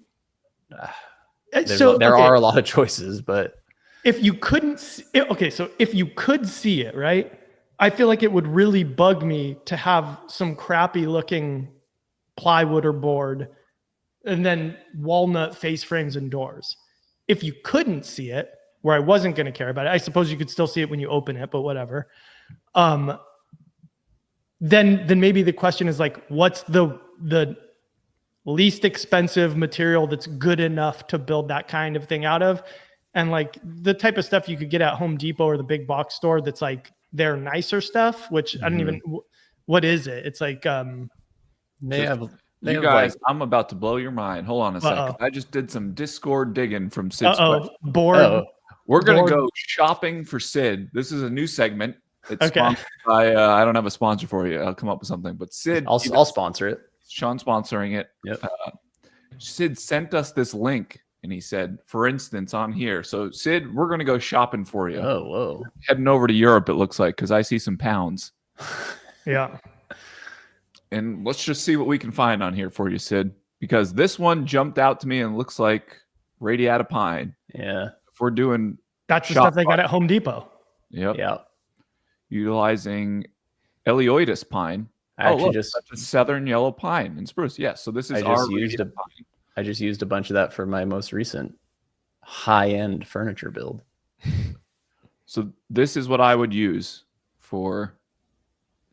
Speaker 2: there are a lot of choices, but
Speaker 1: if you couldn't see, so if you could see it, right? I feel like it would really bug me to have some crappy looking plywood or board and then walnut face frames and doors. If you couldn't see it, where I wasn't going to care about it, I suppose you could still see it when you open it, but whatever. Then maybe the question is like, what's the least expensive material that's good enough to build that kind of thing out of? And like the type of stuff you could get at Home Depot or the big box store that's like their nicer stuff, which I don't even, what is it? It's like,
Speaker 3: you guys, I'm about to blow your mind. Hold on a second. I just did some Discord digging from Sid's question. We're going to go shopping for Sid. This is a new segment. It's sponsored by, I don't have a sponsor for you. I'll come up with something, but Sid.
Speaker 2: I'll sponsor it.
Speaker 3: Sean sponsoring it.
Speaker 2: Yep.
Speaker 3: Sid sent us this link and he said, for instance, on here. So Sid, we're going to go shopping for you.
Speaker 2: Oh, whoa.
Speaker 3: Heading over to Europe, it looks like, because I see some pounds.
Speaker 1: Yeah.
Speaker 3: And let's just see what we can find on here for you, Sid, because this one jumped out to me and looks like radiata pine.
Speaker 2: Yeah.
Speaker 3: If we're doing
Speaker 1: that's the stuff they got at Home Depot.
Speaker 3: Yep.
Speaker 2: Yeah.
Speaker 3: Utilizing Eleoides pine. That's a southern yellow pine and spruce. Yes. So this is
Speaker 2: I just used a bunch of that for my most recent high-end furniture build.
Speaker 3: So this is what I would use for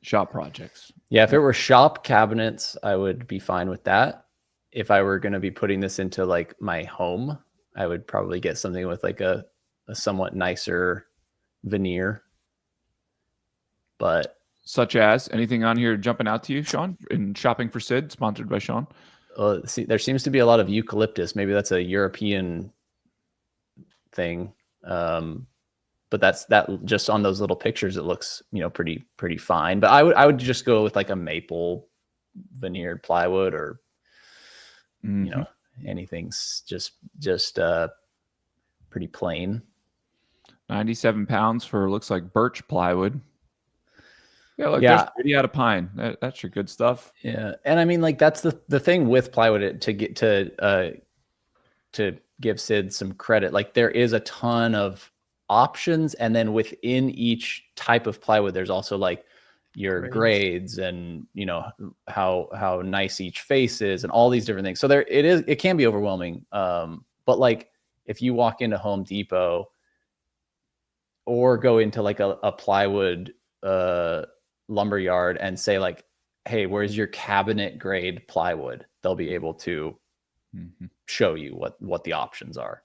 Speaker 3: shop projects.
Speaker 2: Yeah, if it were shop cabinets, I would be fine with that. If I were going to be putting this into like my home, I would probably get something with like a somewhat nicer veneer. But
Speaker 3: such as anything on here jumping out to you, Sean, in Shopping for Sid, sponsored by Sean?
Speaker 2: See, there seems to be a lot of eucalyptus. Maybe that's a European thing. But that just on those little pictures, it looks, pretty fine. But I would just go with like a maple veneered plywood or, anything's just pretty plain.
Speaker 3: 97 pounds for looks like birch plywood. Yeah, look, there's pretty out of pine. That's your good stuff.
Speaker 2: Yeah, and I mean, like that's the thing with plywood to get to give Sid some credit. Like there is a ton of options, and then within each type of plywood, there's also like your grades and how nice each face is and all these different things. So it can be overwhelming. But like if you walk into Home Depot or go into like a plywood lumber yard and say like, hey, where's your cabinet grade plywood? They'll be able to show you what the options are.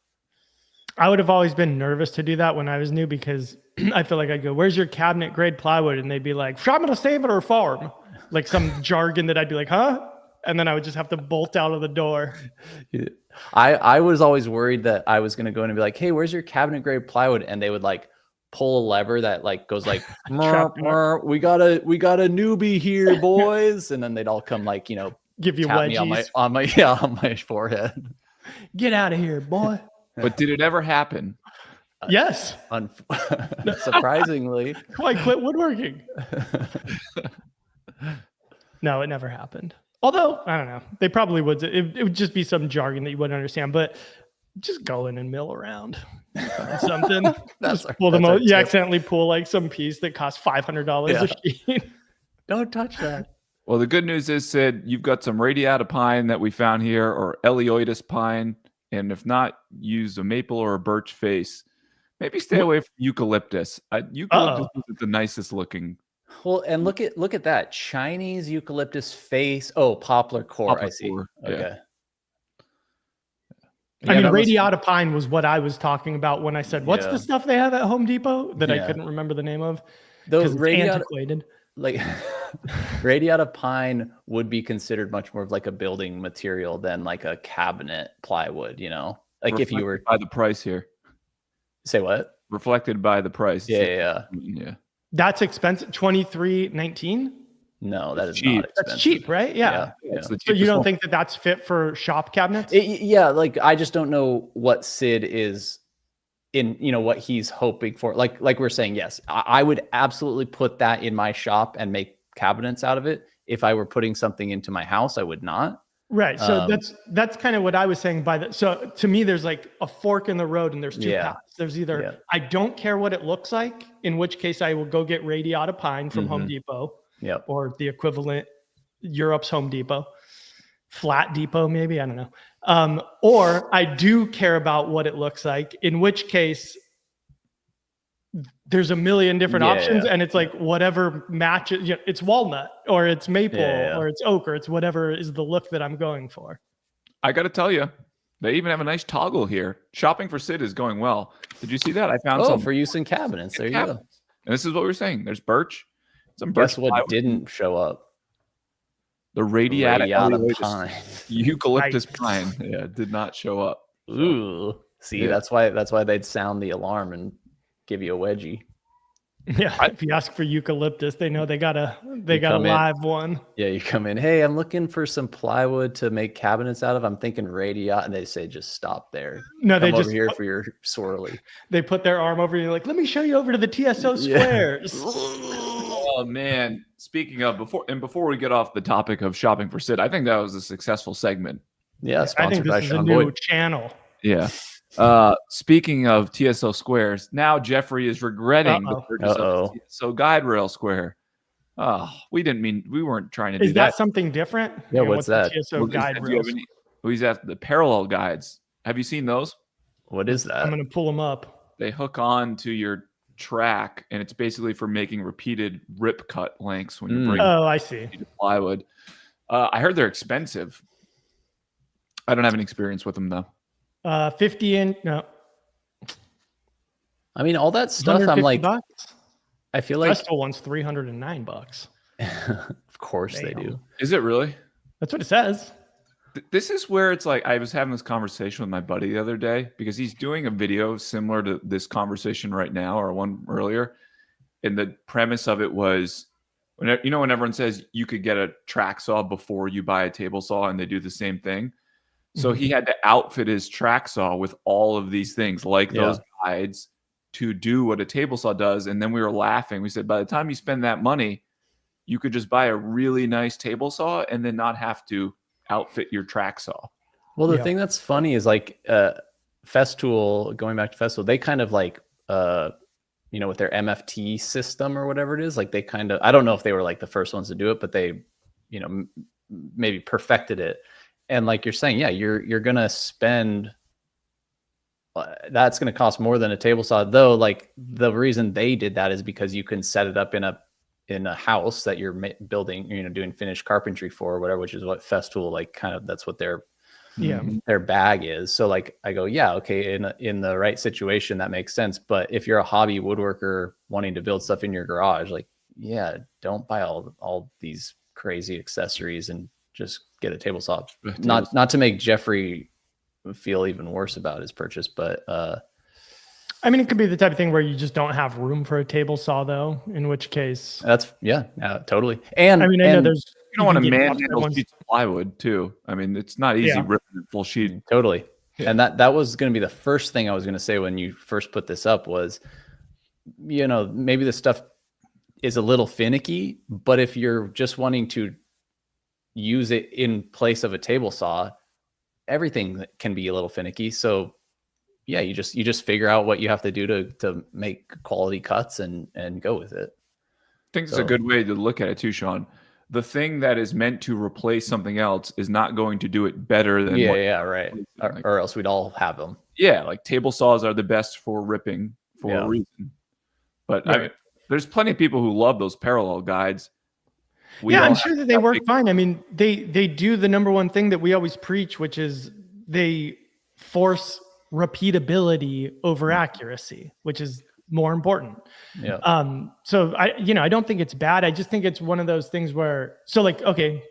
Speaker 1: I would have always been nervous to do that when I was new because I feel like I'd go, "Where's your cabinet grade plywood?" And they'd be like, "I'm gonna save it or farm," like some jargon that I'd be like, "Huh?" And then I would just have to bolt out of the door.
Speaker 2: I was always worried that I was gonna go in and be like, "Hey, where's your cabinet grade plywood?" And they would like pull a lever that like goes like, "Murr, murr, we got a newbie here, boys," and then they'd all come like,
Speaker 1: Give you
Speaker 2: tap me
Speaker 1: wedgies.
Speaker 2: on my forehead.
Speaker 1: Get out of here, boy.
Speaker 3: But did it ever happen?
Speaker 1: Yes.
Speaker 2: Surprisingly.
Speaker 1: Why quit woodworking? No, it never happened. Although, I don't know. They probably would. It would just be some jargon that you wouldn't understand. But just go in and mill around. Find something. You accidentally pull like some piece that costs $500 a sheet.
Speaker 2: Don't touch that.
Speaker 3: Well, the good news is, Sid, you've got some radiata pine that we found here, or Eleoides pine. And if not, use a maple or a birch face. Maybe stay away from eucalyptus. Eucalyptus isn't the nicest looking.
Speaker 2: Well, and look at that Chinese eucalyptus face. Oh, poplar core. I see. Okay.
Speaker 1: I mean, radiata pine was what I was talking about when I said, "What's the stuff they have at Home Depot?" that I couldn't remember the name of.
Speaker 2: Those
Speaker 1: antiquated.
Speaker 2: Like radiata pine would be considered much more of like a building material than like a cabinet plywood, like
Speaker 3: Reflected
Speaker 2: if you were
Speaker 3: by the price here.
Speaker 2: Say what?
Speaker 3: Reflected by the price.
Speaker 2: Yeah.
Speaker 1: That's expensive. $23.19.
Speaker 2: No, that is
Speaker 3: cheap.
Speaker 2: not expensive.
Speaker 1: That's cheap, right? Yeah. So you don't think that that's fit for shop cabinets?
Speaker 2: Like I just don't know what Sid is in, what he's hoping for. Like we're saying, yes, I would absolutely put that in my shop and make cabinets out of it. If I were putting something into my house, I would not.
Speaker 1: Right. So that's kind of what I was saying so to me, there's like a fork in the road and there's two paths. There's either I don't care what it looks like, in which case I will go get radiata pine from Home Depot.
Speaker 2: Yep.
Speaker 1: Or the equivalent, Europe's Home Depot, Flat Depot, maybe, I don't know. Or I do care about what it looks like, in which case there's a million different options and it's like whatever matches, it's walnut or it's maple or it's oak or it's whatever is the look that I'm going for.
Speaker 3: I got to tell you, they even have a nice toggle here. Shopping for Sid is going well. Did you see that? I found some
Speaker 2: for use in cabinets. There you go.
Speaker 3: And this is what we were saying. There's birch. Guess
Speaker 2: what didn't show up?
Speaker 3: The radiata
Speaker 2: pine.
Speaker 3: Eucalyptus pine. Yeah, did not show up.
Speaker 2: Ooh. See, that's why they'd sound the alarm and give you a wedgie.
Speaker 1: Yeah, if you ask for eucalyptus, they know they got a live one.
Speaker 2: Yeah, you come in. Hey, I'm looking for some plywood to make cabinets out of. I'm thinking radiata, and they say just stop there.
Speaker 1: No,
Speaker 2: they just over here for your swirly.
Speaker 1: They put their arm over you, like, let me show you over to the TSO squares.
Speaker 3: Oh man! Speaking of before we get off the topic of shopping for Sid, I think that was a successful segment.
Speaker 2: Yeah,
Speaker 1: I think this is a new channel.
Speaker 3: Yeah. Speaking of TSO squares, now Jeffrey is regretting the purchase of the TSO guide rail square. Oh, we weren't trying to do that.
Speaker 1: Is that something different?
Speaker 2: Yeah, what's that?
Speaker 1: TSO guide rails.
Speaker 3: He's at the parallel guides. Have you seen those?
Speaker 2: What is that?
Speaker 1: I'm going to pull them up.
Speaker 3: They hook on to your track, and it's basically for making repeated rip cut lengths when you bring.
Speaker 1: Oh, I see.
Speaker 3: Plywood. I heard they're expensive. I don't have any experience with them though.
Speaker 1: 50 inch. No.
Speaker 2: I mean, all that stuff. I'm like,
Speaker 1: bucks?
Speaker 2: I feel like
Speaker 1: Festool one's $309.
Speaker 2: Of course they do.
Speaker 3: Is it really?
Speaker 1: That's what it says.
Speaker 3: This is where it's like I was having this conversation with my buddy the other day because he's doing a video similar to this conversation right now or one earlier. And the premise of it was, when everyone says you could get a track saw before you buy a table saw and they do the same thing. So he had to outfit his track saw with all of these things like those guides to do what a table saw does. And then we were laughing. We said, by the time you spend that money, you could just buy a really nice table saw and then not have to outfit your track saw.
Speaker 2: Well, the thing that's funny is like Festool, going back to Festool, they kind of like, with their MFT system or whatever it is, like they kind of, I don't know if they were like the first ones to do it, but they, maybe perfected it. And like you're saying, yeah, you're going to spend, that's going to cost more than a table saw, though. Like the reason they did that is because you can set it up in a house that you're building, doing finished carpentry for or whatever, which is what Festool, like kind of, that's what their
Speaker 1: Yeah.
Speaker 2: their bag is. So like I go, yeah, okay, in the right situation that makes sense. But if you're a hobby woodworker wanting to build stuff in your garage, like, yeah, don't buy all these crazy accessories and just get a table saw. Not to make Jeffrey feel even worse about his purchase, but
Speaker 1: I mean, it could be the type of thing where you just don't have room for a table saw, though. In which case,
Speaker 2: that's totally. And
Speaker 1: I mean, I know there's
Speaker 3: you don't want to
Speaker 1: can get
Speaker 3: manhandle
Speaker 1: ones.
Speaker 3: sheets of plywood too. I mean, it's not easy ripping a full sheet.
Speaker 2: Totally.
Speaker 3: Yeah.
Speaker 2: And that was going to be the first thing I was going to say when you first put this up was, maybe this stuff is a little finicky, but if you're just wanting to use it in place of a table saw, everything can be a little finicky. So yeah, you just figure out what you have to do to make quality cuts and go with it.
Speaker 3: I think it's a good way to look at it too, Sean. The thing that is meant to replace something else is not going to do it better than
Speaker 2: right. Or else we'd all have them.
Speaker 3: Yeah, like table saws are the best for ripping for a reason. But I mean, there's plenty of people who love those parallel guides.
Speaker 1: I'm sure that they work fine. I mean, they do the number one thing that we always preach, which is they force repeatability over accuracy, which is more important.
Speaker 2: Yeah.
Speaker 1: So I don't think it's bad. I just think it's one of those things where, so like, okay,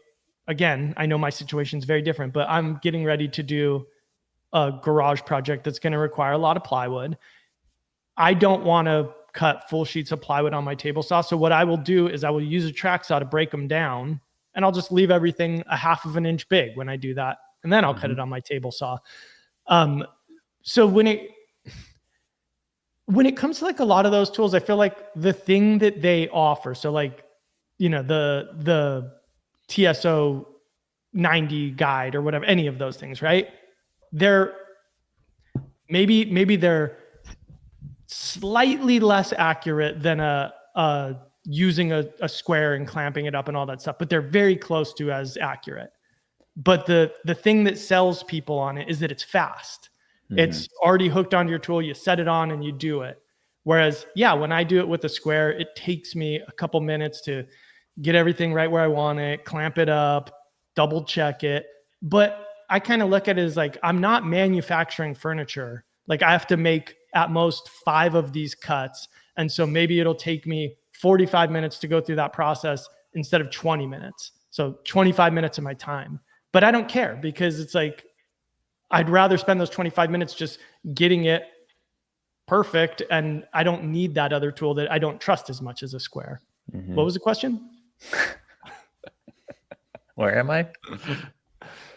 Speaker 1: again, I know my situation is very different, but I'm getting ready to do a garage project that's going to require a lot of plywood. I don't want to cut full sheets of plywood on my table saw. So what I will do is I will use a track saw to break them down, and I'll just leave everything a 1/2 inch big when I do that. And then I'll cut it on my table saw. So when it comes to like a lot of those tools, I feel like the thing that they offer, so like, the TSO 90 guide or whatever, any of those things, right? They're maybe they're slightly less accurate than using a square and clamping it up and all that stuff, but they're very close to as accurate. But the thing that sells people on it is that it's fast. Mm-hmm. It's already hooked onto your tool. You set it on and you do it. Whereas, when I do it with a square, it takes me a couple minutes to get everything right where I want it, clamp it up, double check it. But I kind of look at it as like, I'm not manufacturing furniture. Like I have to make at most 5 of these cuts. And so maybe it'll take me 45 minutes to go through that process instead of 20 minutes. So 25 minutes of my time. But I don't care, because it's like, I'd rather spend those 25 minutes just getting it perfect. And I don't need that other tool that I don't trust as much as a square. Mm-hmm. What was the question?
Speaker 2: Where am I?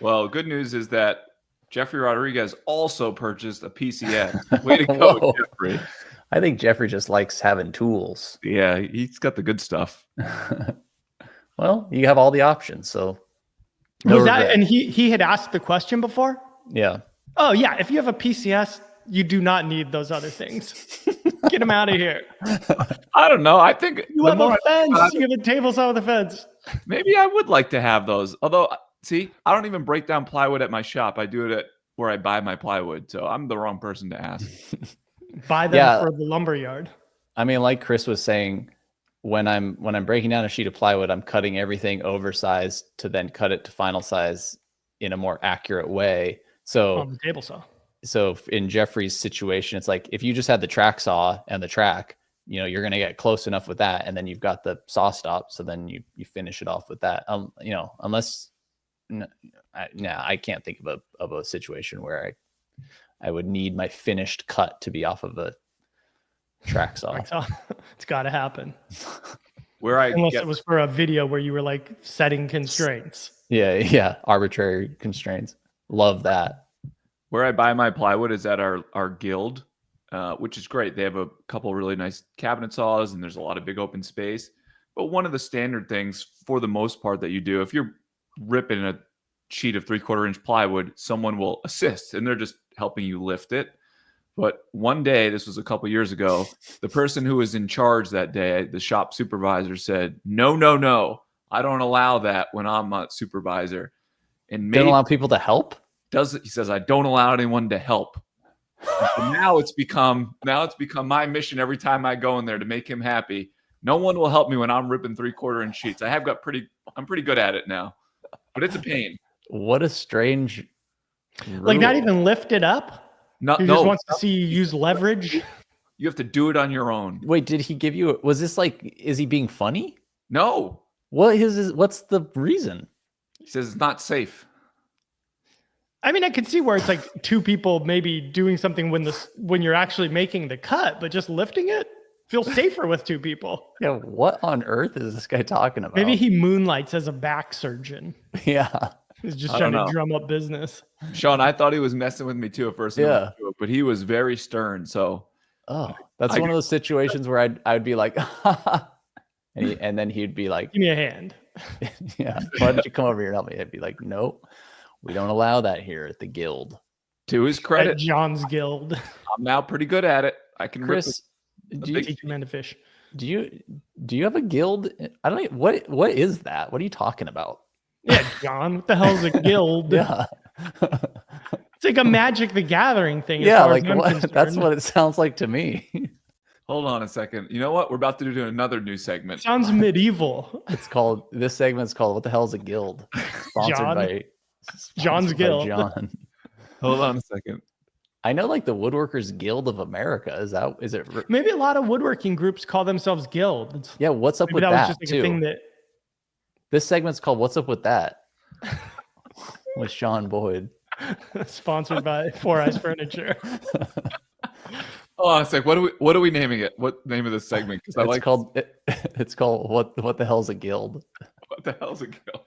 Speaker 3: Well, good news is that Jeffrey Rodriguez also purchased a PCS. Way to go, Jeffrey.
Speaker 2: I think Jeffrey just likes having tools.
Speaker 3: Yeah, he's got the good stuff.
Speaker 2: Well, you have all the options, so.
Speaker 1: Was that, and he had asked the question before?
Speaker 2: Yeah.
Speaker 1: Oh, yeah. If you have a PCS, you do not need those other things. Get them out of here.
Speaker 3: I don't know. I think
Speaker 1: you have a fence. You have a table saw with a fence.
Speaker 3: Maybe I would like to have those. Although, see, I don't even break down plywood at my shop. I do it at where I buy my plywood. So I'm the wrong person to ask.
Speaker 1: Buy them for the lumber yard.
Speaker 2: I mean, like Chris was saying, when I'm breaking down a sheet of plywood, I'm cutting everything oversized to then cut it to final size in a more accurate way. So
Speaker 1: on the table saw.
Speaker 2: So in Jeffrey's situation, it's like if you just had the track saw and the track, you're going to get close enough with that, and then you've got the saw stop. So then you finish it off with that. Unless I can't think of a situation where I would need my finished cut to be off of a track saw.
Speaker 1: It's got to happen.
Speaker 3: Unless
Speaker 1: it was for a video where you were like setting constraints.
Speaker 2: Yeah, arbitrary constraints. Love that.
Speaker 3: Where I buy my plywood is at our guild, which is great. They have a couple really nice cabinet saws, and there's a lot of big open space. But one of the standard things, for the most part, that you do, if you're ripping a sheet of 3/4 inch plywood, someone will assist, and they're just helping you lift it. But one day, this was a couple years ago, the person who was in charge that day, the shop supervisor, said, no, I don't allow that when I'm a supervisor. And
Speaker 2: don't allow people to help?
Speaker 3: He says, I don't allow anyone to help. And now it's become my mission every time I go in there to make him happy. No one will help me when I'm ripping 3/4 inch sheets. I'm pretty good at it now, but it's a pain.
Speaker 2: What a strange
Speaker 1: Like not even lift it up.
Speaker 3: No,
Speaker 1: He just wants to see you use leverage.
Speaker 3: You have to do it on your own.
Speaker 2: Wait, did he give you? Was this like? Is he being funny?
Speaker 3: No.
Speaker 2: What's the reason?
Speaker 3: He says it's not safe.
Speaker 1: I mean, I could see where it's like two people maybe doing something when you're actually making the cut, but just lifting it feels safer with two people.
Speaker 2: Yeah, what on earth is this guy talking about?
Speaker 1: Maybe he moonlights as a back surgeon.
Speaker 2: Yeah.
Speaker 1: He's just
Speaker 3: I
Speaker 1: trying
Speaker 3: don't
Speaker 1: to
Speaker 3: know.
Speaker 1: drum up business.
Speaker 3: Sean, I thought he was messing with me too at first.
Speaker 2: Yeah.
Speaker 3: But he was very stern. So
Speaker 2: Oh, that's one of those situations where I'd be like, and then he'd be like,
Speaker 1: Give me a hand.
Speaker 2: yeah, why don't you come over here and help me? I'd be like, nope, we don't allow that here at the guild.
Speaker 3: to his
Speaker 1: At
Speaker 3: credit,
Speaker 1: John's Guild.
Speaker 3: I'm now pretty good at it. I can rip
Speaker 2: Chris,
Speaker 3: it.
Speaker 2: do you,
Speaker 1: Teach men to fish.
Speaker 2: do you have a guild? I don't know, what is that? What are you talking about?
Speaker 1: Yeah, John. What the hell's a guild?
Speaker 2: Yeah.
Speaker 1: It's like a Magic the Gathering thing. As
Speaker 2: Yeah,
Speaker 1: far
Speaker 2: like
Speaker 1: as I'm
Speaker 2: what, that's
Speaker 1: concerned.
Speaker 2: what it sounds like to me.
Speaker 3: Hold on a second. You know what? We're about to do another new segment.
Speaker 1: Sounds medieval.
Speaker 2: This segment's called "What the Hell's a Guild?" Sponsored
Speaker 1: John?
Speaker 2: by
Speaker 1: John's
Speaker 2: sponsored by
Speaker 1: Guild.
Speaker 2: John.
Speaker 3: Hold on a second.
Speaker 2: I know, like the Woodworkers Guild of America. Is it?
Speaker 1: Maybe a lot of woodworking groups call themselves guilds.
Speaker 2: Yeah. What's up
Speaker 1: Maybe
Speaker 2: with
Speaker 1: that was
Speaker 2: that
Speaker 1: just like
Speaker 2: too?
Speaker 1: a thing that
Speaker 2: This segment's called "What's Up with That?" with Sean Boyd.
Speaker 1: sponsored by Four Eyes Furniture.
Speaker 3: Oh, I was like, what are we naming it? What name of this segment? Because I like
Speaker 2: It's called what the hell's a guild?
Speaker 3: what the hell's a guild?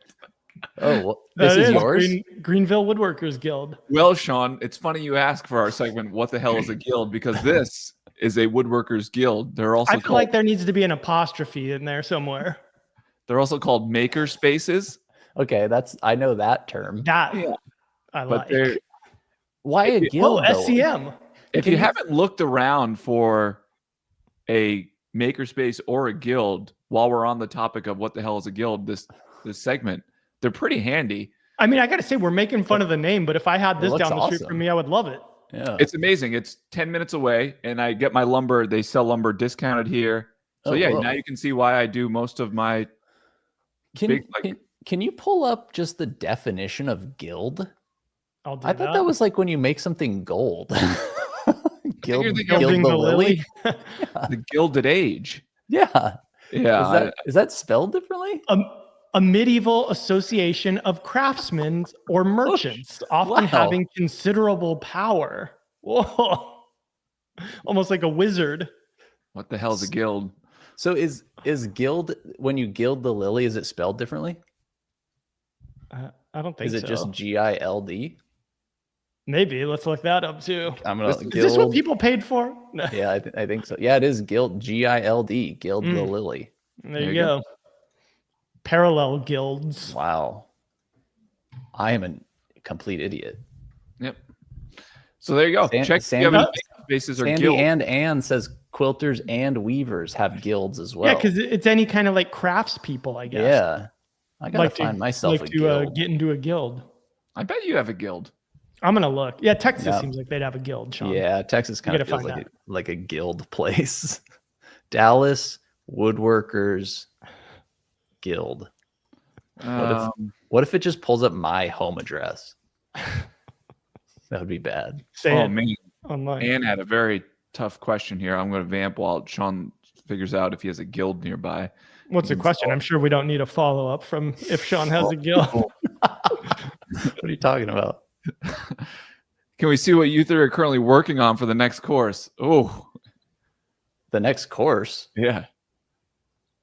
Speaker 2: Oh, this
Speaker 1: That
Speaker 2: is yours.
Speaker 1: Greenville Woodworkers Guild.
Speaker 3: Well, Sean, it's funny you ask for our segment. What the hell is a guild? Because this is a woodworkers guild. They're also
Speaker 1: I feel like there needs to be an apostrophe in there somewhere.
Speaker 3: they're also called maker spaces.
Speaker 2: Okay, I know that term.
Speaker 1: That
Speaker 3: Yeah.
Speaker 1: I
Speaker 3: But
Speaker 1: like.
Speaker 3: they're
Speaker 2: Why a
Speaker 1: Oh,
Speaker 2: guild? though?
Speaker 1: SCM.
Speaker 3: if you haven't looked around for a makerspace or a guild while we're on the topic of what the hell is a guild, this segment, they're pretty handy.
Speaker 1: I mean, I got to say, we're making fun of the name, but if I had
Speaker 2: It
Speaker 1: this
Speaker 2: looks
Speaker 1: down the street
Speaker 2: awesome.
Speaker 1: from me, I would love it.
Speaker 2: Yeah.
Speaker 3: It's amazing. It's 10 minutes away, and I get my lumber. They sell lumber discounted here. So
Speaker 2: Oh,
Speaker 3: yeah,
Speaker 2: whoa.
Speaker 3: now you can see why I do most of my
Speaker 2: Can you pull up just the definition of guild?
Speaker 1: I'll do
Speaker 2: I thought that was like when you make something gold.
Speaker 3: you're thinking of
Speaker 1: Gilding the lily.
Speaker 3: the Gilded Age.
Speaker 2: Yeah.
Speaker 3: Yeah,
Speaker 2: Is that spelled differently?
Speaker 1: A medieval association of craftsmen or merchants, often
Speaker 2: wow.
Speaker 1: having considerable power. Whoa. Almost like a wizard.
Speaker 3: what the hell's a guild?
Speaker 2: So is guild, when you gild the lily, is it spelled differently?
Speaker 1: I don't think
Speaker 2: Is it
Speaker 1: so.
Speaker 2: just GILD?
Speaker 1: Maybe. Let's look that up too.
Speaker 2: I'm gonna
Speaker 1: Is this what people paid for? No.
Speaker 2: Yeah, I think so. Yeah, it is gild, GILD, gild the
Speaker 1: Mm.
Speaker 2: lily.
Speaker 1: There you go. Parallel guilds.
Speaker 2: Wow. I am a complete idiot.
Speaker 3: Yep. So there you go. Check if you have any spaces or
Speaker 2: Sandy
Speaker 3: guilds.
Speaker 2: and Ann says quilters and weavers have guilds as well.
Speaker 1: Yeah, because it's any kind of like crafts people, I guess.
Speaker 2: Yeah. I gotta
Speaker 1: Like
Speaker 2: find myself a
Speaker 1: to
Speaker 2: guild.
Speaker 1: get into a guild.
Speaker 3: I bet you have a guild.
Speaker 1: I'm gonna look. Yeah, Texas
Speaker 2: Yeah.
Speaker 1: seems like they'd have a guild, Sean.
Speaker 2: Yeah, Texas kind of
Speaker 1: gotta
Speaker 2: feels
Speaker 1: find
Speaker 2: like a guild place. Dallas Woodworkers Guild. What if it just pulls up my home address? That would be bad.
Speaker 1: Say
Speaker 3: Oh
Speaker 1: it
Speaker 3: man,
Speaker 1: online.
Speaker 3: Anne had a very tough question here. I'm going to vamp while Sean figures out if he has a guild nearby.
Speaker 1: What's the question? I'm sure we don't need a follow up from if Sean has a guild.
Speaker 2: What are you talking about?
Speaker 3: Can we see what you three are currently working on for the next course? Oh,
Speaker 2: The next course.
Speaker 3: yeah.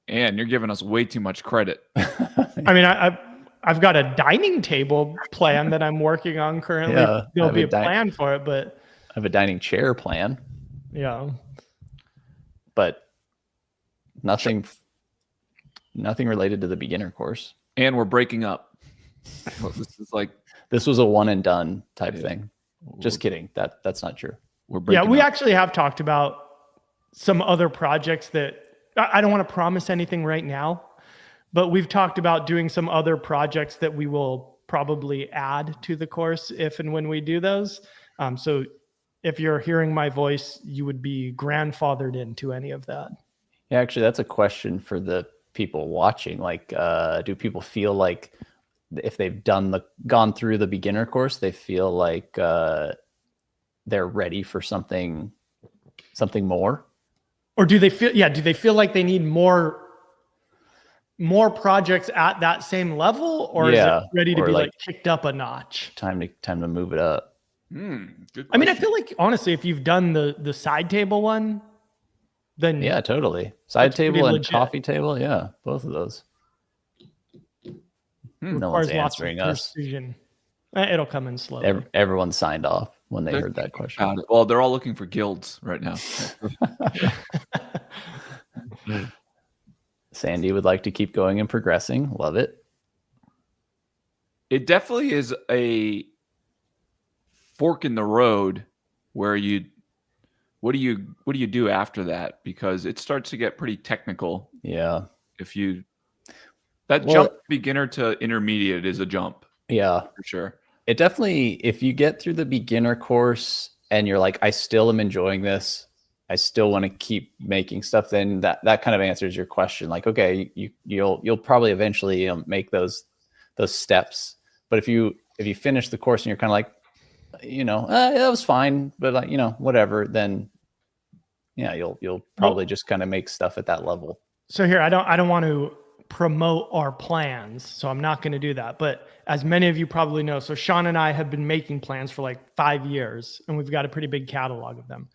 Speaker 3: Anne, you're giving us way too much credit.
Speaker 1: I mean, I've got a dining table plan that I'm working on currently.
Speaker 2: Yeah, I
Speaker 1: There'll
Speaker 2: have
Speaker 1: be
Speaker 2: a
Speaker 1: a plan for it, but
Speaker 2: I have a dining chair plan,
Speaker 1: yeah.
Speaker 2: but nothing related to the beginner course.
Speaker 3: And we're breaking up. Well, this is like
Speaker 2: This was a one and done type thing. Just kidding. That's not true.
Speaker 3: we're breaking
Speaker 1: Yeah, we
Speaker 3: up.
Speaker 1: actually have talked about some other projects that I don't want to promise anything right now, but we've talked about doing some other projects that we will probably add to the course if and when we do those. So if you're hearing my voice, you would be grandfathered into any of that.
Speaker 2: Yeah, actually, that's a question for the people watching. Like, do people feel like if they've gone through the beginner course, they feel like they're ready for something more.
Speaker 1: Or do they feel like they need more projects at that same level, or is it ready to be like kicked up a notch?
Speaker 2: Time to move it up.
Speaker 3: Good
Speaker 1: I mean, I feel like honestly, if you've done the side table one, then
Speaker 2: yeah, totally. Side table and
Speaker 1: legit.
Speaker 2: coffee table, yeah, both of those. No one's answering us.
Speaker 1: Precision. It'll come in slowly.
Speaker 2: Everyone signed off when they heard that question.
Speaker 3: Well, they're all looking for guilds right now.
Speaker 2: Sandy would like to keep going and progressing. Love it.
Speaker 3: It definitely is a fork in the road where what do you do after that? Because it starts to get pretty technical.
Speaker 2: Yeah.
Speaker 3: Jump beginner to intermediate is a jump.
Speaker 2: Yeah,
Speaker 3: for sure.
Speaker 2: It definitely, if you get through the beginner course and you're like, I still am enjoying this, I still want to keep making stuff, then that kind of answers your question. Like, okay, you'll probably eventually make those steps. But if you finish the course and you're kind of like, that was fine, but like, whatever, then yeah, you'll probably just kind of make stuff at that level.
Speaker 1: So here, I don't want to promote our plans, so I'm not going to do that. But as many of you probably know, so Sean and I have been making plans for like 5 years, and we've got a pretty big catalog of them.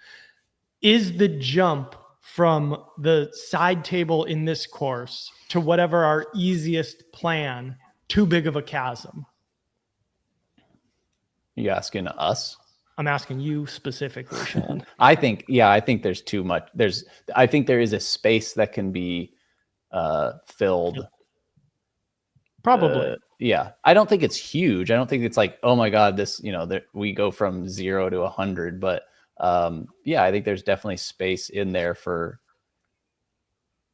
Speaker 1: Is the jump from the side table in this course to whatever our easiest plan too big of a chasm?
Speaker 2: You asking us?
Speaker 1: I'm asking you specifically, Sean.
Speaker 2: I think there's too much. I think there is a space that can be filled.
Speaker 1: Probably.
Speaker 2: Yeah. I don't think it's huge. I don't think it's like, oh my God, this, we go from 0 to 100, but yeah, I think there's definitely space in there for.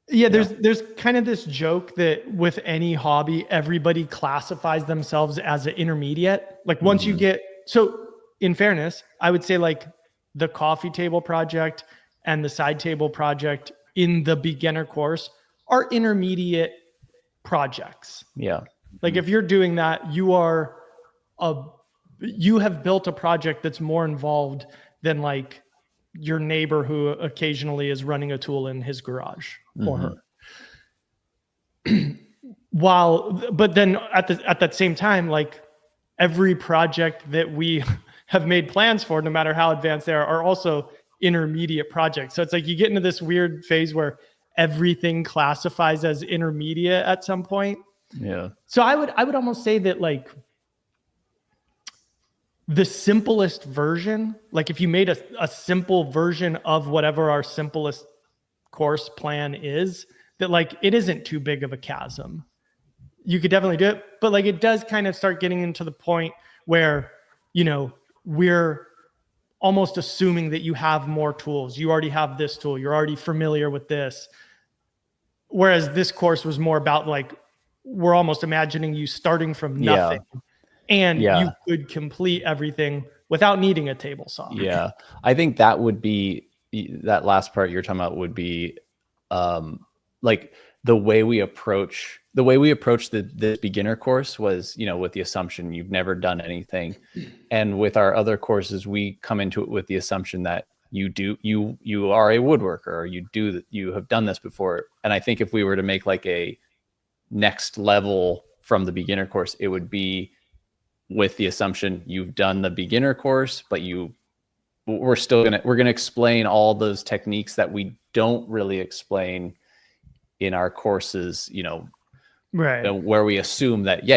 Speaker 1: Yeah, there's kind of this joke that with any hobby, everybody classifies themselves as an intermediate. Like once you get, so in fairness, I would say like the coffee table project and the side table project in the beginner course are intermediate projects.
Speaker 2: Yeah.
Speaker 1: Like if you're doing that, you have built a project that's more involved than like your neighbor who occasionally is running a tool in his garage or her. But then at that same time, like every project that we have made plans for, no matter how advanced they are also intermediate projects. So it's like you get into this weird phase where everything classifies as intermediate at some point.
Speaker 2: Yeah.
Speaker 1: So I would almost say that like the simplest version, like if you made a simple version of whatever our simplest course plan is, that like it isn't too big of a chasm. You could definitely do it, but like it does kind of start getting into the point where, we're almost assuming that you have more tools. You already have this tool. You're already familiar with this. Whereas this course was more about like, we're almost imagining you starting from nothing and you could complete everything without needing a table saw.
Speaker 2: Yeah. I think that would be, that last part you're talking about would be like the way we approach the beginner course was, with the assumption you've never done anything. And with our other courses, we come into it with the assumption that you are a woodworker, or you have done this before. And I think if we were to make like a next level from the beginner course, it would be with the assumption you've done the beginner course, but we're going to explain all those techniques that we don't really explain in our courses,
Speaker 1: right?
Speaker 2: Where we assume that,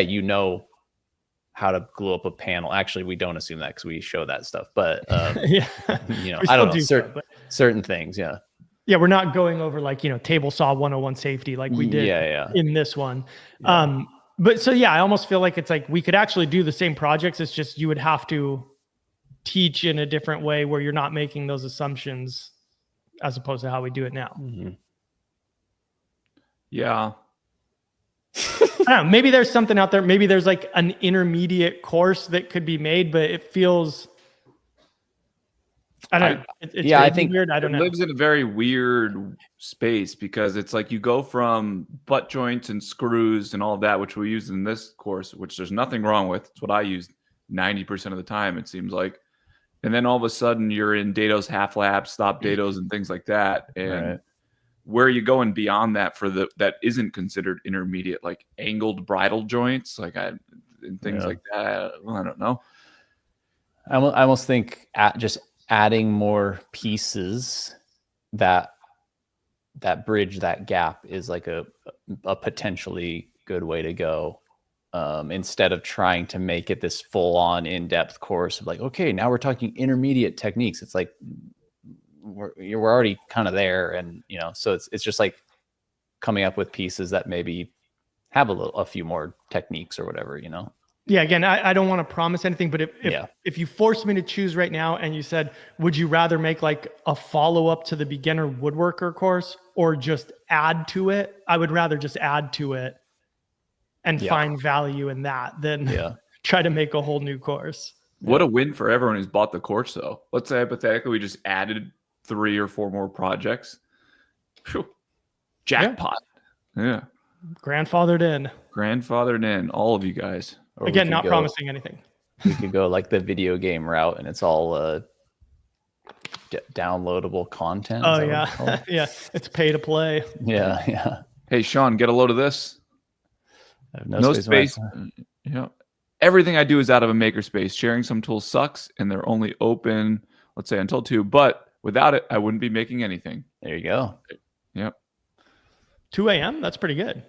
Speaker 2: how to glue up a panel. Actually, we don't assume that because we show that stuff, but
Speaker 1: yeah,
Speaker 2: I don't know, certain things. Yeah.
Speaker 1: Yeah. We're not going over like, table saw 101 safety, like we did in this one. Yeah. But so, yeah, I almost feel like it's like, we could actually do the same projects. It's just, you would have to teach in a different way where you're not making those assumptions as opposed to how we do it now.
Speaker 2: Mm-hmm.
Speaker 3: Yeah.
Speaker 1: I don't know, maybe there's something out there. Maybe there's like an intermediate course that could be made, but it feels, I don't know. It's
Speaker 2: yeah, I
Speaker 1: maybe
Speaker 2: think
Speaker 1: weird. I don't
Speaker 3: It
Speaker 1: know.
Speaker 3: lives in a very weird space because it's like you go from butt joints and screws and all of that, which we use in this course, which there's nothing wrong with. It's what I use 90% of the time, it seems like. And then all of a sudden you're in dados half labs, stop dados, and things like that. And
Speaker 2: Right.
Speaker 3: where are you going beyond that for that isn't considered intermediate, like angled bridle joints, and things like that? Well, I don't know.
Speaker 2: I almost think just adding more pieces that bridge that gap is like a potentially good way to go. Instead of trying to make it this full-on in-depth course of like, okay, now we're talking intermediate techniques. It's like we're already kind of there, and so it's just like coming up with pieces that maybe have a few more techniques or whatever.
Speaker 1: Yeah, again, I don't want to promise anything, but
Speaker 2: Yeah.
Speaker 1: if you forced me to choose right now and you said, would you rather make like a follow-up to the beginner woodworker course or just add to it? I would rather just add to it and find value in that than try to make a whole new course.
Speaker 3: What a win for everyone who's bought the course, though. Let's say hypothetically we just added 3 or 4 more projects. Phew. Jackpot. Yeah.
Speaker 1: Grandfathered in, all of you guys.
Speaker 2: Or
Speaker 1: again, not promising anything.
Speaker 2: We could go like the video game route, and it's all downloadable content.
Speaker 1: Oh yeah, yeah. It's pay to play.
Speaker 2: Yeah.
Speaker 3: Hey Sean, get a load of this.
Speaker 2: I have no space.
Speaker 3: Everything I do is out of a makerspace. Sharing some tools sucks, and they're only open, let's say, until 2. But without it, I wouldn't be making anything.
Speaker 2: There you go.
Speaker 3: Yep.
Speaker 1: 2 a.m. That's pretty good.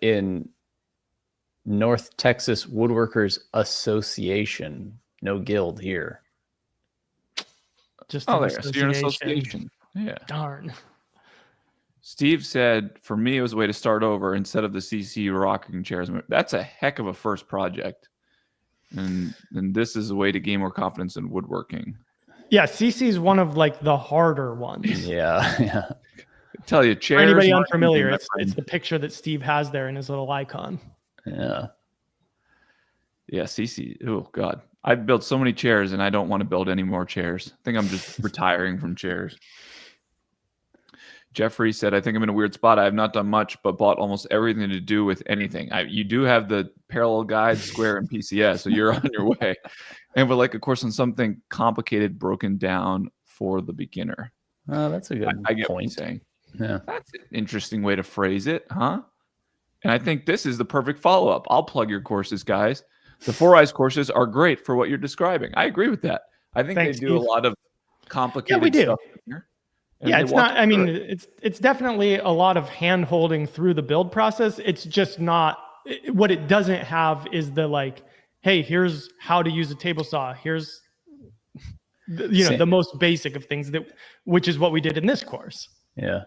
Speaker 2: In North Texas Woodworkers Association, no guild here.
Speaker 1: Just
Speaker 3: you're an association. Yeah.
Speaker 1: Darn.
Speaker 3: Steve said, for me, it was a way to start over instead of the CC rocking chairs. That's a heck of a first project. And this is a way to gain more confidence in woodworking.
Speaker 1: Yeah, CC is one of like the harder ones.
Speaker 2: Yeah.
Speaker 3: I tell you, chairs.
Speaker 1: For anybody unfamiliar, it's the picture that Steve has there in his little icon.
Speaker 2: Yeah,
Speaker 3: CC. Oh God, I've built so many chairs, and I don't want to build any more chairs. I think I'm just retiring from chairs. Jeffrey said, I think I'm in a weird spot. I have not done much, but bought almost everything to do with anything. You do have the parallel guide, square, and PCS, so you're on your way. And would like a course on something complicated, broken down for the beginner.
Speaker 2: That's a good
Speaker 3: I get
Speaker 2: point.
Speaker 3: what you're saying.
Speaker 2: Yeah.
Speaker 3: That's an interesting way to phrase it, huh? And I think this is the perfect follow-up. I'll plug your courses, guys. The 4 Eyes courses are great for what you're describing. I agree with that. I think they do a lot of complicated stuff here.
Speaker 1: Yeah, it's not, I mean, it's definitely a lot of hand holding through the build process. It's just not, what it doesn't have is the like, hey, here's how to use a table saw. Here's, the most basic of things, which is what we did in this course.
Speaker 2: Yeah.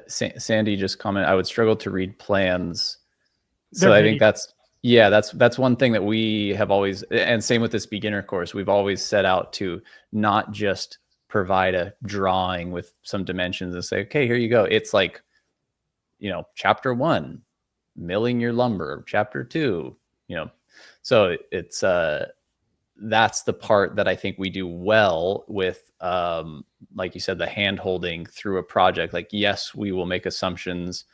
Speaker 2: Sandy just commented, I would struggle to read plans. So I think that's one thing that we have always, and same with this beginner course, we've always set out to not just provide a drawing with some dimensions and say, okay, here you go. It's like, chapter 1, milling your lumber, chapter 2, so it's that's the part that I think we do well with, like you said, the hand holding through a project. Like, yes, we will make assumptions,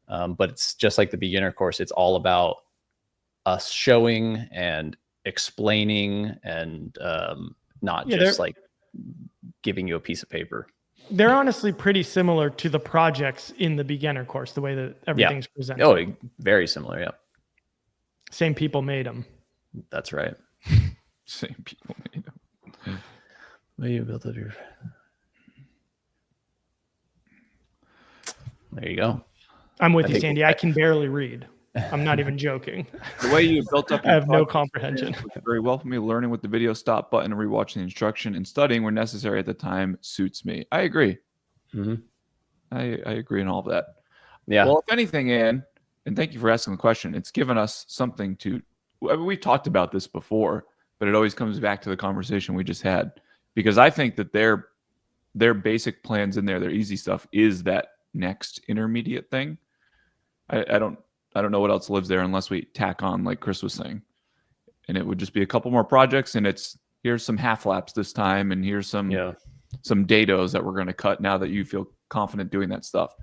Speaker 2: but it's just like the beginner course. It's all about us showing and explaining and not just like giving you a piece of paper.
Speaker 1: They're honestly pretty similar to the projects in the beginner course, the way that everything's presented.
Speaker 2: Oh, very similar. Yeah.
Speaker 1: Same people made them.
Speaker 2: That's right.
Speaker 3: Same people made them.
Speaker 2: Well, you built up your... There you go.
Speaker 1: I'm with you, Sandy. I can barely read. I'm not even joking.
Speaker 3: The way you built up
Speaker 1: I have no comprehension.
Speaker 3: Very well for me. Learning with the video stop button and rewatching the instruction and studying where necessary at the time suits me. I agree.
Speaker 2: Mm-hmm.
Speaker 3: I agree in all of that.
Speaker 2: Yeah.
Speaker 3: Well, if anything, Ann, and thank you for asking the question, it's given us something to... we've talked about this before, but it always comes back to the conversation we just had, because I think that their basic plans in there, their easy stuff, is that next intermediate thing. I don't know what else lives there unless we tack on, like Chris was saying, and it would just be a couple more projects, and it's here's some half laps this time, and here's some
Speaker 2: Yeah.
Speaker 3: dados that we're going to cut now that you feel confident doing that stuff.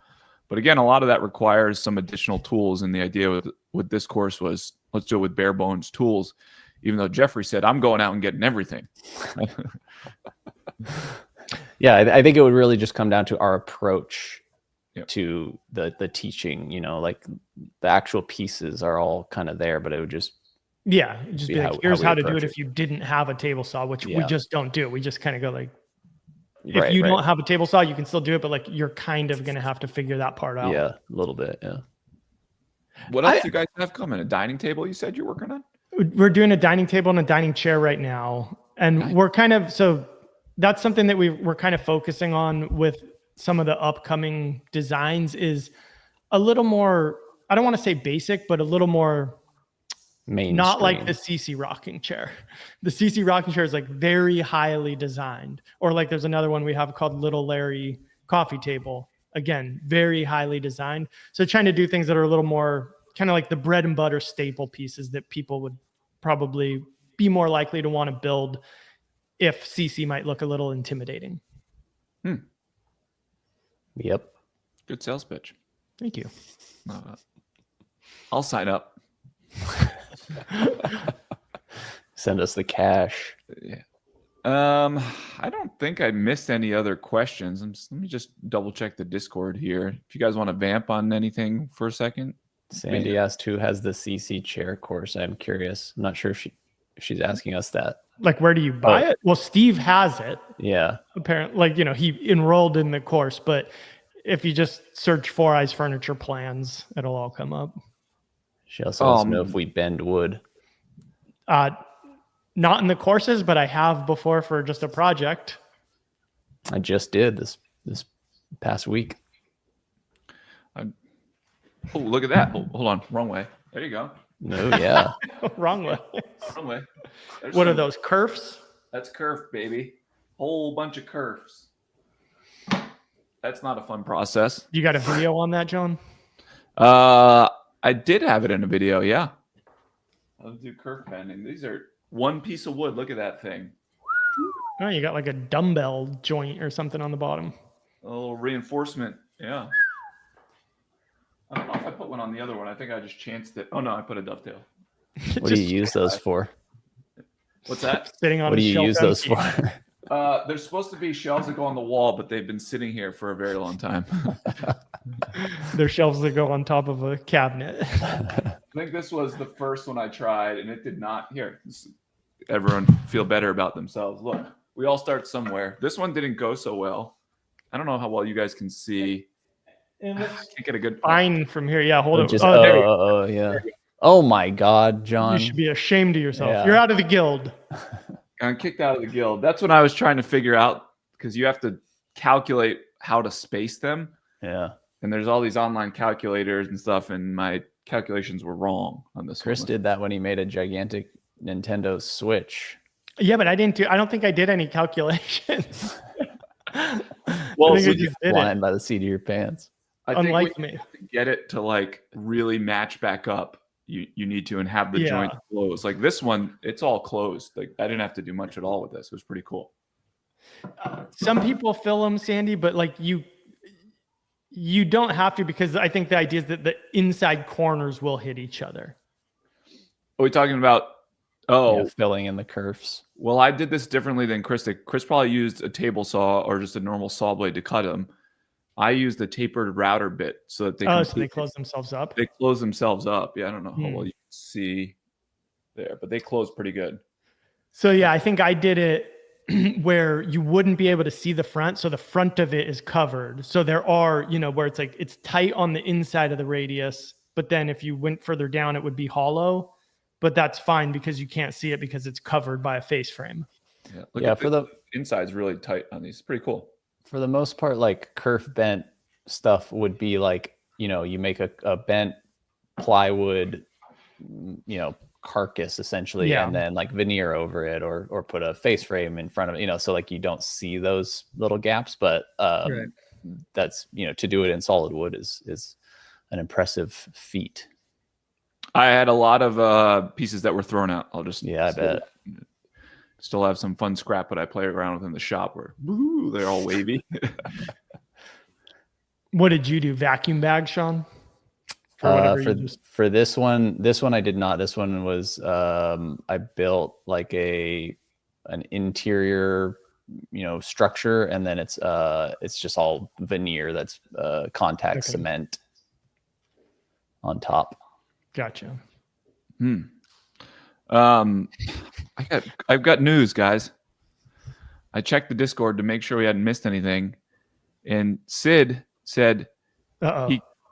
Speaker 3: But again, a lot of that requires some additional tools. And the idea with this course was, let's do it with bare bones tools, even though Jeffrey said, I'm going out and getting everything.
Speaker 2: Yeah, I think it would really just come down to our approach
Speaker 3: Yep.
Speaker 2: to the teaching. Like the actual pieces are all kind of there, but it would just
Speaker 1: Yeah, just be
Speaker 2: Be
Speaker 1: like,
Speaker 2: how
Speaker 1: here's
Speaker 2: we
Speaker 1: how to do
Speaker 2: approach
Speaker 1: it
Speaker 2: it.
Speaker 1: if you didn't have a table saw, which we
Speaker 2: Yeah.
Speaker 1: just don't do. We just kind of go like, if
Speaker 2: right,
Speaker 1: you
Speaker 2: right.
Speaker 1: don't have a table saw, you can still do it, but like you're kind of going to have to figure that part out.
Speaker 2: Yeah, a little bit. Yeah.
Speaker 3: What else do you guys have coming? A dining table you said you're working on?
Speaker 1: We're doing a dining table and a dining chair right now. And
Speaker 3: Nice.
Speaker 1: we're kind of, so that's something that we're kind of focusing on with some of the upcoming designs is a little more, I don't want to say basic, but a little more
Speaker 2: Mainstream.
Speaker 1: not like the CC rocking chair. The CC rocking chair is like very highly designed. Or like there's another one we have called Little Larry coffee table. Again, very highly designed. So trying to do things that are a little more kind of like the bread and butter staple pieces that people would probably be more likely to want to build if CC might look a little intimidating.
Speaker 2: Yep.
Speaker 3: Good sales pitch.
Speaker 1: Thank you.
Speaker 3: I'll sign up.
Speaker 2: Send us the cash.
Speaker 3: Yeah. I don't think I missed any other questions. Let me just double check the Discord here. If you guys want to vamp on anything for a second.
Speaker 2: Sandy asked who has the CC chair course. I'm curious. I'm not sure if she's asking us that.
Speaker 1: Like, where do you buy it? Well, Steve has it.
Speaker 2: Yeah.
Speaker 1: Apparently, like, he enrolled in the course, but if you just search Four Eyes Furniture Plans, it'll all come up.
Speaker 2: She also wants to know if we bend wood.
Speaker 1: Not in the courses, but I have before for just a project.
Speaker 2: I just did this past week.
Speaker 3: Oh, look at that. Hold on. Wrong way. There you go.
Speaker 2: No, yeah.
Speaker 1: Wrong way.
Speaker 3: Wrong way. There's
Speaker 1: What are
Speaker 3: some-
Speaker 1: those, kerfs?
Speaker 3: That's kerf, baby. Whole bunch of kerfs. That's not a fun process.
Speaker 1: You got a video on that, John?
Speaker 3: I did have it in a video, yeah. I'll do kerf bending. These are one piece of wood. Look at that thing.
Speaker 1: Oh, you got like a dumbbell joint or something on the bottom.
Speaker 3: A little reinforcement. Yeah. I don't know if I put one on the other one. I think I just chanced it. Oh, no, I put a dovetail.
Speaker 2: What do you use those for?
Speaker 3: What's that?
Speaker 1: Sitting on
Speaker 2: What
Speaker 1: a
Speaker 2: do you
Speaker 1: shelf
Speaker 2: use those
Speaker 1: empty.
Speaker 2: for?
Speaker 3: There's supposed to be shelves that go on the wall, but they've been sitting here for a very long time.
Speaker 1: They're shelves that go on top of a cabinet.
Speaker 3: I think this was the first one I tried, and it did not. Everyone feel better about themselves. Look, we all start somewhere. This one didn't go so well. I don't know how well you guys can see.
Speaker 1: And
Speaker 3: I
Speaker 1: it's
Speaker 3: can't get a good.
Speaker 1: fine from here. Yeah, hold it.
Speaker 2: Just,
Speaker 1: Oh, there you go.
Speaker 2: oh, yeah. Oh my God, John.
Speaker 1: You should be ashamed of yourself.
Speaker 2: Yeah.
Speaker 1: You're out of the guild.
Speaker 3: I'm kicked out of the guild. That's what I was trying to figure out, because you have to calculate how to space them.
Speaker 2: Yeah.
Speaker 3: And there's all these online calculators and stuff, and my calculations were wrong on this
Speaker 2: Chris
Speaker 3: one.
Speaker 2: did that when he made a gigantic Nintendo Switch.
Speaker 1: Yeah, but I don't think I did any calculations.
Speaker 3: Well,
Speaker 1: I think I
Speaker 3: so
Speaker 1: just did
Speaker 2: Flying by the seat of your pants.
Speaker 3: I think
Speaker 1: Unlike
Speaker 3: when
Speaker 1: me.
Speaker 3: you have to get it to like really match back up, you need to, and have the
Speaker 1: Yeah.
Speaker 3: joint closed. Like this one, it's all closed. Like I didn't have to do much at all with this. It was pretty cool.
Speaker 1: Some people fill them, Sandy, but like you don't have to, because I think the idea is that the inside corners will hit each other.
Speaker 3: Are we talking about? Oh,
Speaker 2: Yeah, filling in the curves.
Speaker 3: well, I did this differently than Chris did. Chris probably used a table saw or just a normal saw blade to cut them. I used the tapered router bit so that they
Speaker 1: So they
Speaker 3: completely-
Speaker 1: close themselves up.
Speaker 3: They close themselves up. Yeah, I don't know how
Speaker 1: Hmm.
Speaker 3: well you can see there, but they close pretty good.
Speaker 1: So yeah, I think I did it where you wouldn't be able to see the front. So the front of it is covered. So there are, where it's like, it's tight on the inside of the radius, but then if you went further down, it would be hollow, but that's fine because you can't see it because it's covered by a face frame.
Speaker 3: Yeah, look
Speaker 2: Yeah,
Speaker 3: at
Speaker 2: for the
Speaker 3: inside's really tight on these. It's pretty cool.
Speaker 2: for the most part, like kerf bent stuff would be like, you make a bent plywood, carcass essentially,
Speaker 1: Yeah.
Speaker 2: and then like veneer over it, or put a face frame in front of it, so like you don't see those little gaps. But
Speaker 1: Right.
Speaker 2: that's to do it in solid wood is an impressive feat.
Speaker 3: I had a lot of pieces that were thrown out. I'll just
Speaker 2: Yeah, I bet.
Speaker 3: still have some fun scrap that I play around with in the shop where woo, they're all wavy.
Speaker 1: What did you do? Vacuum bag, Sean? For whatever you just...
Speaker 2: for this one I did not. This one was I built like an interior, structure, and then it's just all veneer that's contact cement on top.
Speaker 1: Gotcha.
Speaker 3: I've got news, guys. I checked the Discord to make sure we hadn't missed anything, and Sid said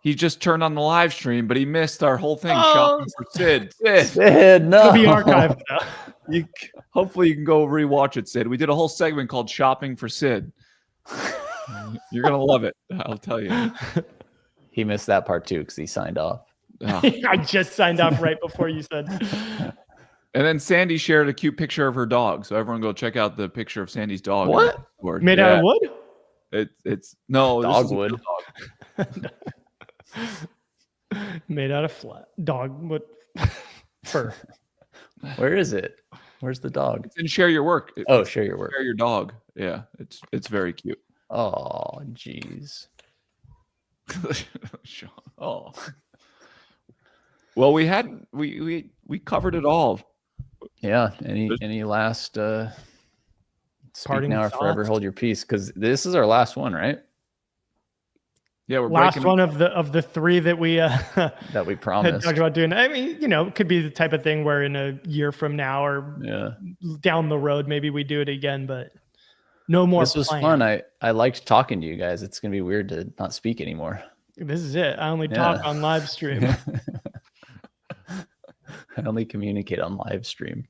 Speaker 3: he just turned on the live stream, but he missed our whole thing. Shopping for Sid.
Speaker 2: Sid, no.
Speaker 1: It'll be archived now.
Speaker 3: Hopefully you can go rewatch it, Sid. We did a whole segment called Shopping for Sid. You're gonna love it, I'll tell you.
Speaker 2: He missed that part too because he signed off.
Speaker 3: Oh.
Speaker 1: I just signed off right before you said.
Speaker 3: And then Sandy shared a cute picture of her dog, so everyone go check out the picture of Sandy's dog.
Speaker 1: What? Made out of wood?
Speaker 3: It's no
Speaker 2: dogwood.
Speaker 1: Made out of flat dogwood fur.
Speaker 2: Where is it? Where's the dog?
Speaker 3: It's in Share Your Work.
Speaker 2: Share Your Work.
Speaker 3: Share Your Dog. Yeah, it's very cute.
Speaker 2: Oh, jeez.
Speaker 3: Oh. Well, we covered it all.
Speaker 2: Yeah. Any last speak now or forever hold your peace? Because this is our last one, right?
Speaker 3: Yeah, we're
Speaker 1: last one of the three that we
Speaker 2: that we promised.
Speaker 1: Talked about doing. I mean, it could be the type of thing where in a year from now or down the road, maybe we do it again. But no more.
Speaker 2: This was fun. I liked talking to you guys. It's gonna be weird to not speak anymore.
Speaker 1: This is it. I only talk on live stream.
Speaker 2: I only communicate on live stream.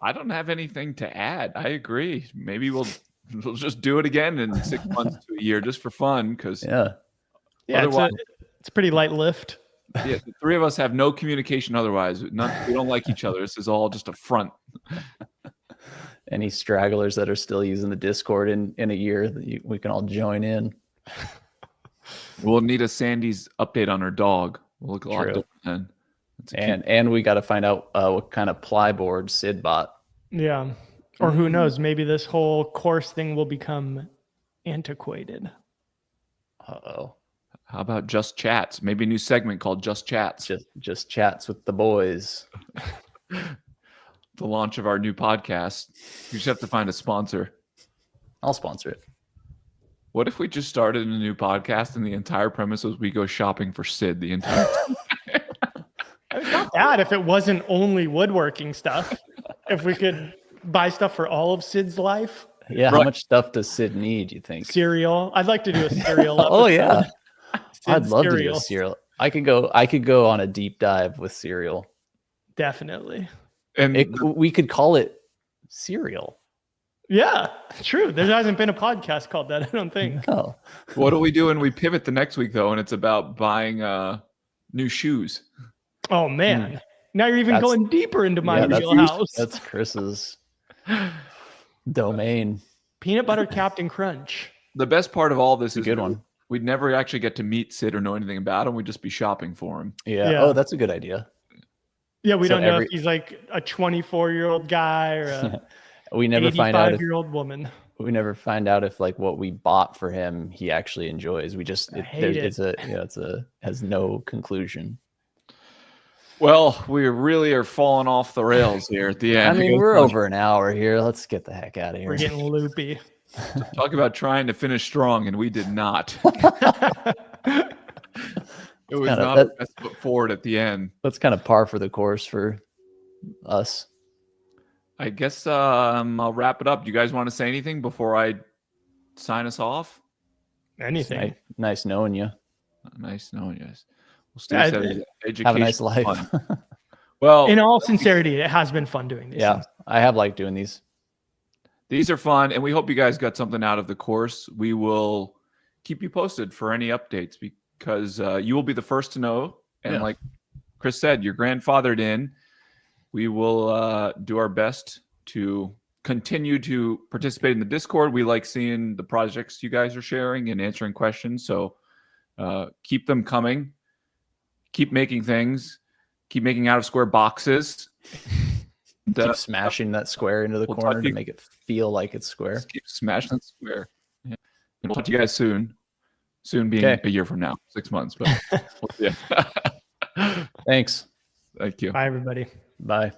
Speaker 3: I don't have anything to add. I agree. Maybe we'll just do it again in 6 months to a year just for fun. Because
Speaker 1: it's a pretty light lift.
Speaker 3: Yeah, the three of us have no communication otherwise. We don't like each other. This is all just a front.
Speaker 2: Any stragglers that are still using the Discord in a year, we can all join in.
Speaker 3: We'll need a Sandy's update on her dog. We'll look a lot different then.
Speaker 2: And we got to find out what kind of plyboard Sid bought.
Speaker 1: Yeah. Or who knows? Maybe this whole course thing will become antiquated.
Speaker 2: Uh-oh.
Speaker 3: How about Just Chats? Maybe a new segment called Just Chats.
Speaker 2: Just chats with the boys.
Speaker 3: The launch of our new podcast. You just have to find a sponsor.
Speaker 2: I'll sponsor it.
Speaker 3: What if we just started a new podcast and the entire premise was we go shopping for Sid the entire time?
Speaker 1: It's not bad if it wasn't only woodworking stuff. If we could buy stuff for all of Sid's life.
Speaker 2: Yeah, how much stuff does Sid need, you think?
Speaker 1: Cereal. I'd like to do a cereal episode.
Speaker 2: Oh yeah. I'd love
Speaker 1: cereal.
Speaker 2: to do a cereal. I could go on a deep dive with cereal.
Speaker 1: Definitely.
Speaker 3: And
Speaker 2: we could call it cereal.
Speaker 1: Yeah, true. There hasn't been a podcast called that, I don't think.
Speaker 2: No.
Speaker 3: What do we do when we pivot the next week though, and it's about buying new shoes?
Speaker 1: Oh man. Now you're even going deeper into my wheelhouse.
Speaker 2: That's Chris's domain.
Speaker 1: Peanut butter Captain Crunch.
Speaker 3: The best part of all this is
Speaker 2: a good one.
Speaker 3: We'd never actually get to meet Sid or know anything about him. We'd just be shopping for him.
Speaker 2: Yeah. Oh, that's a good idea.
Speaker 1: Yeah, we don't know if he's like a 24-year-old guy or a
Speaker 2: we never find out
Speaker 1: 85-year-old woman.
Speaker 2: We never find out if like what we bought for him he actually enjoys. We just has no conclusion.
Speaker 3: Well, we really are falling off the rails here at the end.
Speaker 2: I mean, we're over an hour here. Let's get the heck out of here.
Speaker 1: We're getting loopy.
Speaker 3: Talk about trying to finish strong, and we did not. It was not our best foot forward at the end.
Speaker 2: That's kind of par for the course for us.
Speaker 3: I guess I'll wrap it up. Do you guys want to say anything before I sign us off?
Speaker 1: Anything.
Speaker 2: Nice knowing you.
Speaker 3: Nice knowing you. Well, Steve said education.
Speaker 2: Have a nice life.
Speaker 3: Well,
Speaker 1: in all sincerity, it has been fun doing these.
Speaker 2: Yeah,
Speaker 1: things.
Speaker 2: I have liked doing these.
Speaker 3: These are fun, and we hope you guys got something out of the course. We will keep you posted for any updates because you will be the first to know. And like Chris said, you're grandfathered in. We will do our best to continue to participate in the Discord. We like seeing the projects you guys are sharing and answering questions. So keep them coming. Keep making things. Keep making out of square boxes.
Speaker 2: Keep smashing that square into the
Speaker 3: We'll
Speaker 2: corner
Speaker 3: talk
Speaker 2: to
Speaker 3: you-
Speaker 2: make it feel like it's square.
Speaker 3: Just keep smashing that square. Yeah. And we'll talk to you guys soon. Soon being
Speaker 2: Okay.
Speaker 3: a year from now, 6 months. But yeah.
Speaker 2: Thanks.
Speaker 3: Thank you.
Speaker 1: Bye, everybody.
Speaker 2: Bye.